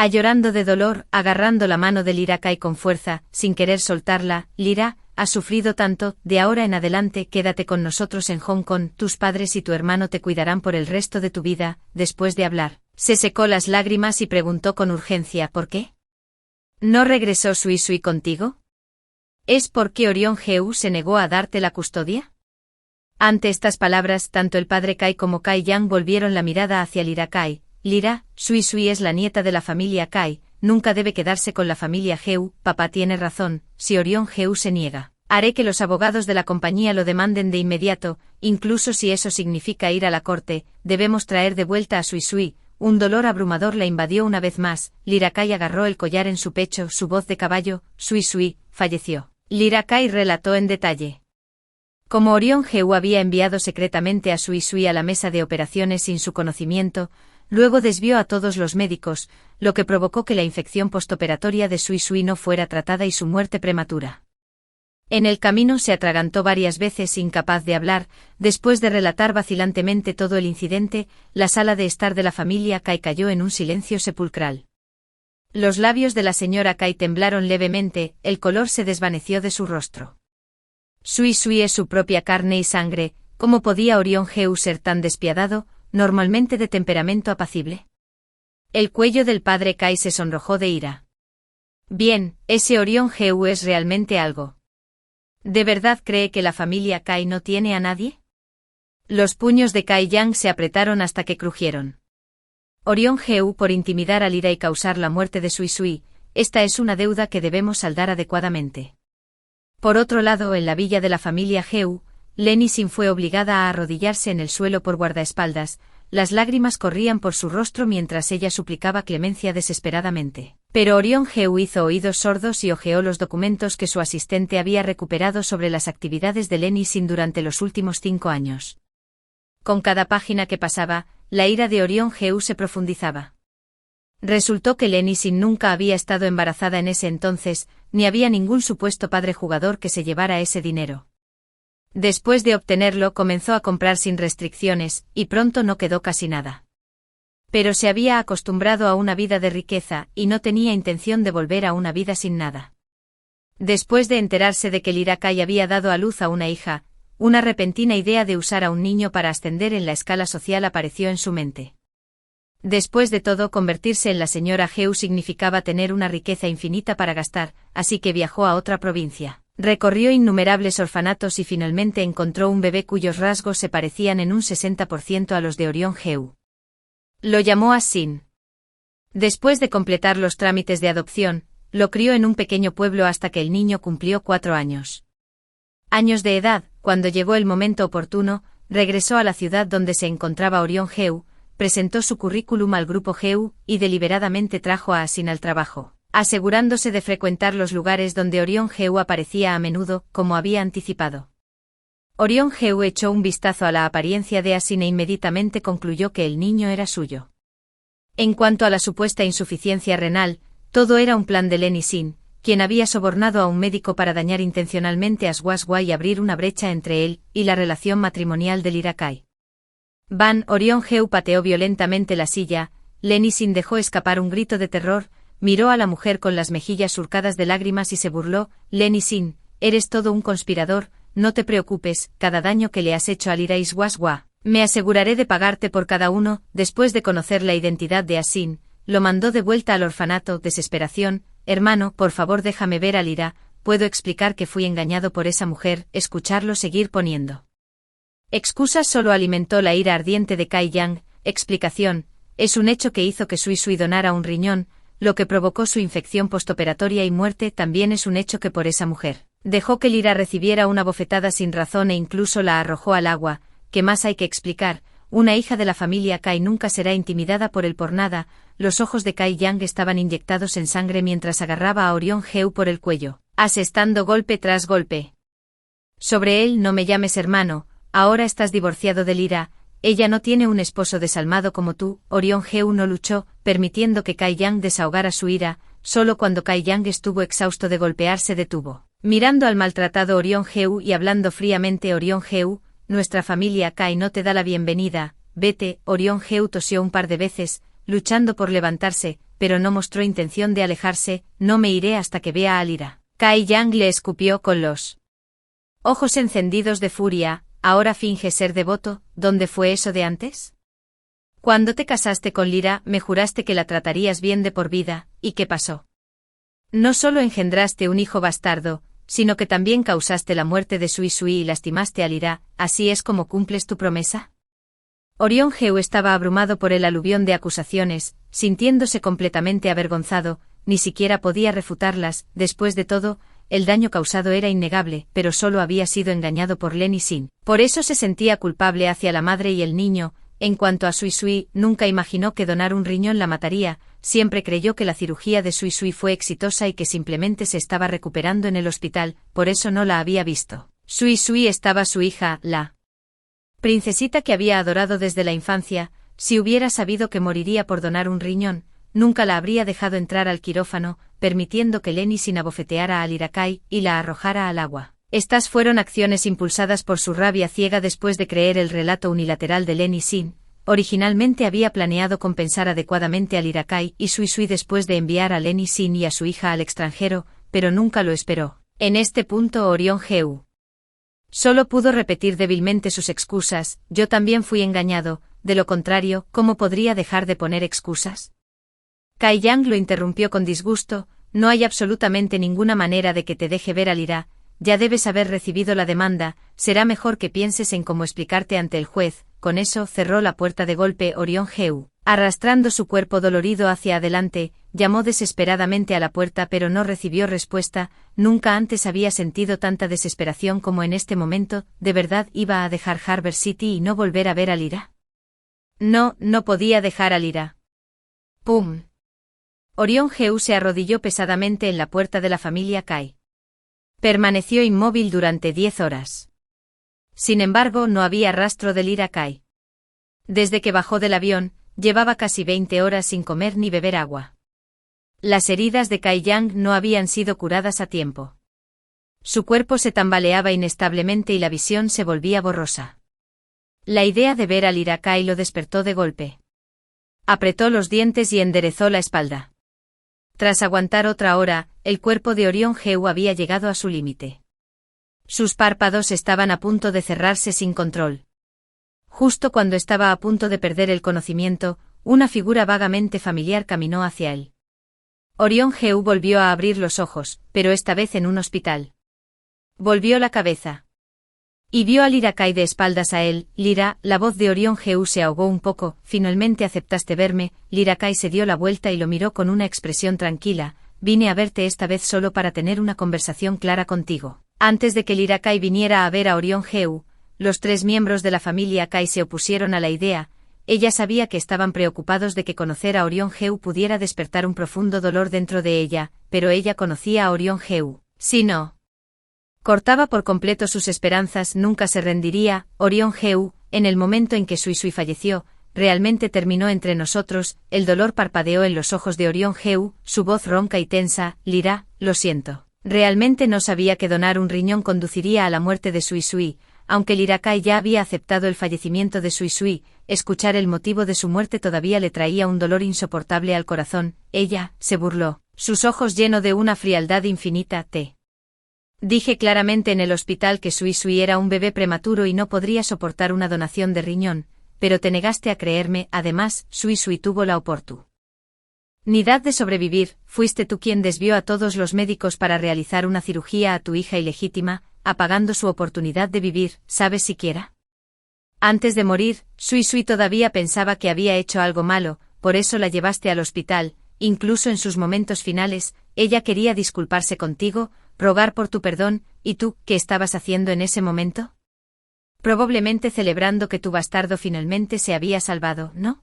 llorando de dolor, agarrando la mano de Lyra Kai con fuerza, sin querer soltarla. Lyra, has sufrido tanto, de ahora en adelante quédate con nosotros en Hong Kong, tus padres y tu hermano te cuidarán por el resto de tu vida. Después de hablar, se secó las lágrimas y preguntó con urgencia, ¿por qué? ¿No regresó Sui Sui contigo? ¿Es porque Orion Heu se negó a darte la custodia? Ante estas palabras, tanto el padre Kai como Kai Yang volvieron la mirada hacia Lyra Kai. Lyra, Sui Sui es la nieta de la familia Kai, nunca debe quedarse con la familia Heu. Papá tiene razón, si Orion Heu se niega, haré que los abogados de la compañía lo demanden de inmediato, incluso si eso significa ir a la corte. Debemos traer de vuelta a Sui Sui. Un dolor abrumador la invadió una vez más. Lyra Kai agarró el collar en su pecho, su voz de caballo, Sui Sui falleció. Lyra Kai relató en detalle cómo Orion Heu había enviado secretamente a Sui Sui a la mesa de operaciones sin su conocimiento. Luego desvió a todos los médicos, lo que provocó que la infección postoperatoria de Sui Sui no fuera tratada y su muerte prematura. En el camino se atragantó varias veces, incapaz de hablar. Después de relatar vacilantemente todo el incidente, la sala de estar de la familia Kai cayó en un silencio sepulcral. Los labios de la señora Kai temblaron levemente, el color se desvaneció de su rostro. Sui Sui es su propia carne y sangre. ¿Cómo podía Orion Heu ser tan despiadado? Normalmente de temperamento apacible. El cuello del padre Kai se sonrojó de ira. Bien, ese Orion Heu es realmente algo. ¿De verdad cree que la familia Kai no tiene a nadie? Los puños de Kai Yang se apretaron hasta que crujieron. Orion Heu por intimidar a Lyra y causar la muerte de Sui Sui, esta es una deuda que debemos saldar adecuadamente. Por otro lado, en la villa de la familia Heu, Lenny Sin fue obligada a arrodillarse en el suelo por guardaespaldas, las lágrimas corrían por su rostro mientras ella suplicaba clemencia desesperadamente. Pero Orion Heu hizo oídos sordos y hojeó los documentos que su asistente había recuperado sobre las actividades de Lenny Sin durante los últimos 5 años. Con cada página que pasaba, la ira de Orion Heu se profundizaba. Resultó que Lenny Sin nunca había estado embarazada en ese entonces, ni había ningún supuesto padre jugador que se llevara ese dinero. Después de obtenerlo comenzó a comprar sin restricciones, y pronto no quedó casi nada. Pero se había acostumbrado a una vida de riqueza, y no tenía intención de volver a una vida sin nada. Después de enterarse de que Lyra Kai había dado a luz a una hija, una repentina idea de usar a un niño para ascender en la escala social apareció en su mente. Después de todo, convertirse en la señora Heu significaba tener una riqueza infinita para gastar, así que viajó a otra provincia. Recorrió innumerables orfanatos y finalmente encontró un bebé cuyos rasgos se parecían en un 60% a los de Orion Heu. Lo llamó As-Sin. Después de completar los trámites de adopción, lo crió en un pequeño pueblo hasta que el niño cumplió 4 años. Años de edad, cuando llegó el momento oportuno, regresó a la ciudad donde se encontraba Orión Heu, presentó su currículum al grupo Heu y deliberadamente trajo a Asin al trabajo, asegurándose de frecuentar los lugares donde Orión Heu aparecía a menudo, como había anticipado. Orión Heu echó un vistazo a la apariencia de Asin e inmediatamente concluyó que el niño era suyo. En cuanto a la supuesta insuficiencia renal, todo era un plan de Lenny Sin, quien había sobornado a un médico para dañar intencionalmente a Swaswa y abrir una brecha entre él y la relación matrimonial de Lyra Kai. Orión Heu pateó violentamente la silla, Lenny Sin dejó escapar un grito de terror, miró a la mujer con las mejillas surcadas de lágrimas y se burló. Lenny Sin, eres todo un conspirador, no te preocupes, cada daño que le has hecho a Lyra y Swaswa, me aseguraré de pagarte por cada uno. Después de conocer la identidad de Asin, lo mandó de vuelta al orfanato. Desesperación, hermano, por favor déjame ver a Lyra, puedo explicar que fui engañado por esa mujer. Escucharlo seguir poniendo excusas solo alimentó la ira ardiente de Kai Yang. Explicación, es un hecho que hizo que Sui Sui donara un riñón, lo que provocó su infección postoperatoria y muerte. También es un hecho que por esa mujer dejó que Lyra recibiera una bofetada sin razón e incluso la arrojó al agua. ¿Qué más hay que explicar? Una hija de la familia Kai nunca será intimidada por él por nada. Los ojos de Kai Yang estaban inyectados en sangre mientras agarraba a Orión Heu por el cuello, asestando golpe tras golpe. Sobre él no me llames hermano, ahora estás divorciado de Lyra, ella no tiene un esposo desalmado como tú. Orión Heu no luchó, permitiendo que Kai Yang desahogara su ira. Solo cuando Kai Yang estuvo exhausto de golpear se detuvo, mirando al maltratado Orión Heu y hablando fríamente. Orión Heu, nuestra familia Kai no te da la bienvenida, vete. Orión Heu tosió un par de veces, luchando por levantarse, pero no mostró intención de alejarse. No me iré hasta que vea a Lyra. Kai Yang le escupió con los ojos encendidos de furia. Ahora finge ser devoto. ¿Dónde fue eso de antes? Cuando te casaste con Lyra me juraste que la tratarías bien de por vida, ¿y qué pasó? No solo engendraste un hijo bastardo, sino que también causaste la muerte de Sui Sui y lastimaste a Lyra. ¿Así es como cumples tu promesa? Orión Heu estaba abrumado por el aluvión de acusaciones, sintiéndose completamente avergonzado, ni siquiera podía refutarlas. Después de todo, el daño causado era innegable, pero solo había sido engañado por Lenny Sin. Por eso se sentía culpable hacia la madre y el niño. En cuanto a Sui Sui, nunca imaginó que donar un riñón la mataría, siempre creyó que la cirugía de Sui Sui fue exitosa y que simplemente se estaba recuperando en el hospital, por eso no la había visto. Sui Sui estaba su hija, la princesita que había adorado desde la infancia. Si hubiera sabido que moriría por donar un riñón, nunca la habría dejado entrar al quirófano, permitiendo que Lenny Sin abofeteara a Lyra Kai y la arrojara al agua. Estas fueron acciones impulsadas por su rabia ciega después de creer el relato unilateral de Lenny Sin. Originalmente había planeado compensar adecuadamente a Lyra Kai y Sui Sui después de enviar a Lenny Sin y a su hija al extranjero, pero nunca lo esperó. En este punto Orión Heu solo pudo repetir débilmente sus excusas. Yo también fui engañado, de lo contrario, ¿cómo podría dejar de poner excusas? Kai Yang lo interrumpió con disgusto. No hay absolutamente ninguna manera de que te deje ver a Lyra. Ya debes haber recibido la demanda, será mejor que pienses en cómo explicarte ante el juez. Con eso cerró la puerta de golpe. Orión Heu, arrastrando su cuerpo dolorido hacia adelante, llamó desesperadamente a la puerta pero no recibió respuesta. Nunca antes había sentido tanta desesperación como en este momento. ¿De verdad iba a dejar Harbor City y no volver a ver a Lyra? No, no podía dejar a Lyra. ¡Pum! Orión Heu se arrodilló pesadamente en la puerta de la familia Kai. Permaneció inmóvil durante 10 horas. Sin embargo, no había rastro de Lyra Kai. Desde que bajó del avión, llevaba casi 20 horas sin comer ni beber agua. Las heridas de Kai Yang no habían sido curadas a tiempo. Su cuerpo se tambaleaba inestablemente y la visión se volvía borrosa. La idea de ver a Lyra Kai lo despertó de golpe. Apretó los dientes y enderezó la espalda. Tras aguantar otra hora, el cuerpo de Orión Heu había llegado a su límite. Sus párpados estaban a punto de cerrarse sin control. Justo cuando estaba a punto de perder el conocimiento, una figura vagamente familiar caminó hacia él. Orión Heu volvió a abrir los ojos, pero esta vez en un hospital. Volvió la cabeza y vio a Lyra Kai de espaldas a él. Lyra, la voz de Orión Heu se ahogó un poco. Finalmente aceptaste verme. Lyra Kai se dio la vuelta y lo miró con una expresión tranquila. vine a verte esta vez solo para tener una conversación clara contigo. Antes de que Lyra-Kai viniera a ver a Orion Heu, los 3 miembros de la familia Kai se opusieron a la idea. Ella sabía que estaban preocupados de que conocer a Orion Heu pudiera despertar un profundo dolor dentro de ella, pero ella conocía a Orion Heu. Si no cortaba por completo sus esperanzas, nunca se rendiría. Orion Heu, en el momento en que Sui Sui falleció, realmente terminó entre nosotros. El dolor parpadeó en los ojos de Orion Heu, su voz ronca y tensa. Lyra, lo siento. Realmente no sabía que donar un riñón conduciría a la muerte de Sui Sui. Aunque Lyra-Kai ya había aceptado el fallecimiento de Sui Sui, escuchar el motivo de su muerte todavía le traía un dolor insoportable al corazón. Ella se burló, sus ojos llenos de una frialdad infinita. Te dije claramente en el hospital que Sui Sui era un bebé prematuro y no podría soportar una donación de riñón, pero te negaste a creerme. Además, Sui Sui tuvo la oportunidad de sobrevivir. Fuiste tú quien desvió a todos los médicos para realizar una cirugía a tu hija ilegítima, apagando su oportunidad de vivir. ¿Sabes siquiera? Antes de morir, Sui Sui todavía pensaba que había hecho algo malo, por eso la llevaste al hospital. Incluso en sus momentos finales, ella quería disculparse contigo, rogar por tu perdón. ¿Y tú, qué estabas haciendo en ese momento? Probablemente celebrando que tu bastardo finalmente se había salvado, ¿no?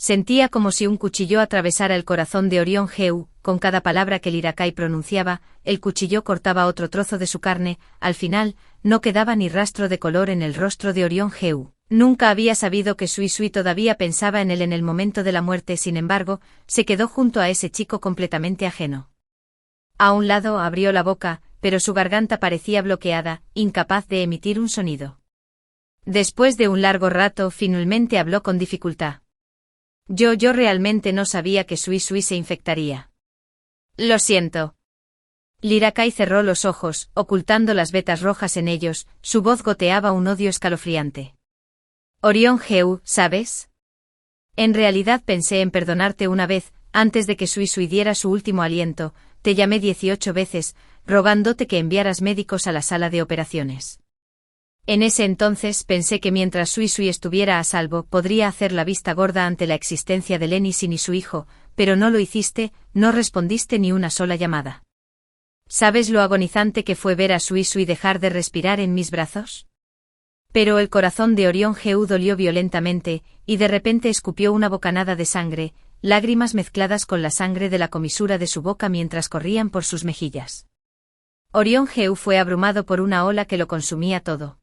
Sentía como si un cuchillo atravesara el corazón de Orion Heu. Con cada palabra que Lyra-Kai pronunciaba, el cuchillo cortaba otro trozo de su carne. Al final, no quedaba ni rastro de color en el rostro de Orion Heu. Nunca había sabido que Sui Sui todavía pensaba en él en el momento de la muerte. Sin embargo, se quedó junto a ese chico completamente ajeno. A un lado abrió la boca, pero su garganta parecía bloqueada, incapaz de emitir un sonido. Después de un largo rato, finalmente habló con dificultad. Yo realmente no sabía que Sui Sui se infectaría. Lo siento. Lyra-Kai cerró los ojos, ocultando las vetas rojas en ellos. Su voz goteaba un odio escalofriante. Orion Heu, ¿sabes? En realidad pensé en perdonarte una vez, antes de que Sui Sui diera su último aliento. Te llamé 18 veces, rogándote que enviaras médicos a la sala de operaciones. En ese entonces pensé que mientras Sui Sui estuviera a salvo podría hacer la vista gorda ante la existencia de Lenny Sin y su hijo, pero no lo hiciste. No respondiste ni una sola llamada. ¿Sabes lo agonizante que fue ver a Sui Sui dejar de respirar en mis brazos? Pero el corazón de Orion Heu dolió violentamente, y de repente escupió una bocanada de sangre, lágrimas mezcladas con la sangre de la comisura de su boca mientras corrían por sus mejillas. Orion Heu fue abrumado por una ola que lo consumía todo.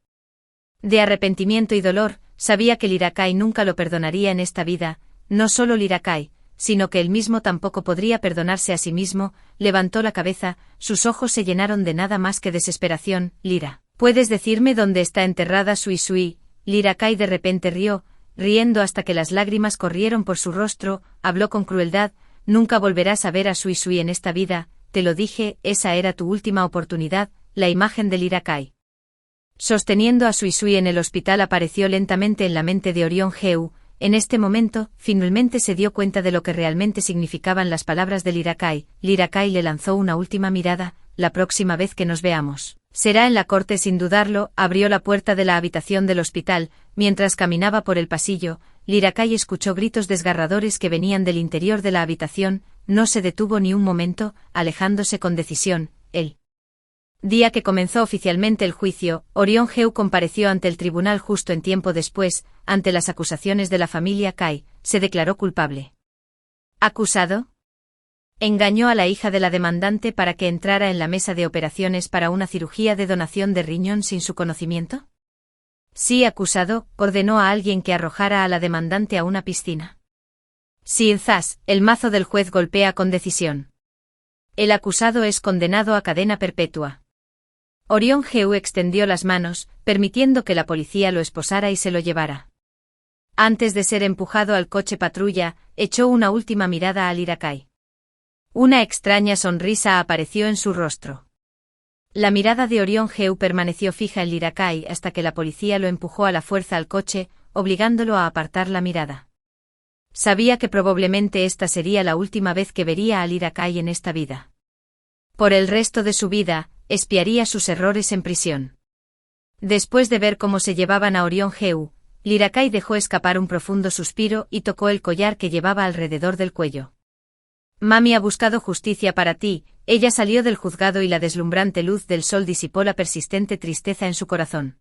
De arrepentimiento y dolor, sabía que Lyra-Kai nunca lo perdonaría en esta vida. No solo Lyra-Kai, sino que él mismo tampoco podría perdonarse a sí mismo. Levantó la cabeza, sus ojos se llenaron de nada más que desesperación. Lyra, ¿puedes decirme dónde está enterrada Sui Sui? Lyra-Kai de repente rió, riendo hasta que las lágrimas corrieron por su rostro. Habló con crueldad. Nunca volverás a ver a Sui Sui en esta vida, te lo dije. Esa era tu última oportunidad. La imagen de Lyra-Kai sosteniendo a Sui Sui en el hospital apareció lentamente en la mente de Orion Heu. En este momento, finalmente se dio cuenta de lo que realmente significaban las palabras de Lyra-Kai. Lyra-Kai le lanzó una última mirada. La próxima vez que nos veamos será en la corte sin dudarlo. Abrió la puerta de la habitación del hospital. Mientras caminaba por el pasillo, Lyra-Kai escuchó gritos desgarradores que venían del interior de la habitación. No se detuvo ni un momento, alejándose con decisión. El día que comenzó oficialmente el juicio, Orion Heu compareció ante el tribunal justo en tiempo después. Ante las acusaciones de la familia Kai, se declaró culpable. ¿Acusado? Engañó a la hija de la demandante para que entrara en la mesa de operaciones para una cirugía de donación de riñón sin su conocimiento. Sí, acusado. Ordenó a alguien que arrojara a la demandante a una piscina. Sí, zas, el mazo del juez golpea con decisión. El acusado es condenado a cadena perpetua. Orion Heu extendió las manos, permitiendo que la policía lo esposara y se lo llevara. Antes de ser empujado al coche patrulla, echó una última mirada a Lyra-Kai. Una extraña sonrisa apareció en su rostro. La mirada de Orion Heu permaneció fija en Lyra-Kai hasta que la policía lo empujó a la fuerza al coche, obligándolo a apartar la mirada. Sabía que probablemente esta sería la última vez que vería a Lyra-Kai en esta vida. Por el resto de su vida, expiaría sus errores en prisión. Después de ver cómo se llevaban a Orion Heu, Lyra-Kai dejó escapar un profundo suspiro y tocó el collar que llevaba alrededor del cuello. Mami ha buscado justicia para ti. Ella salió del juzgado y la deslumbrante luz del sol disipó la persistente tristeza en su corazón.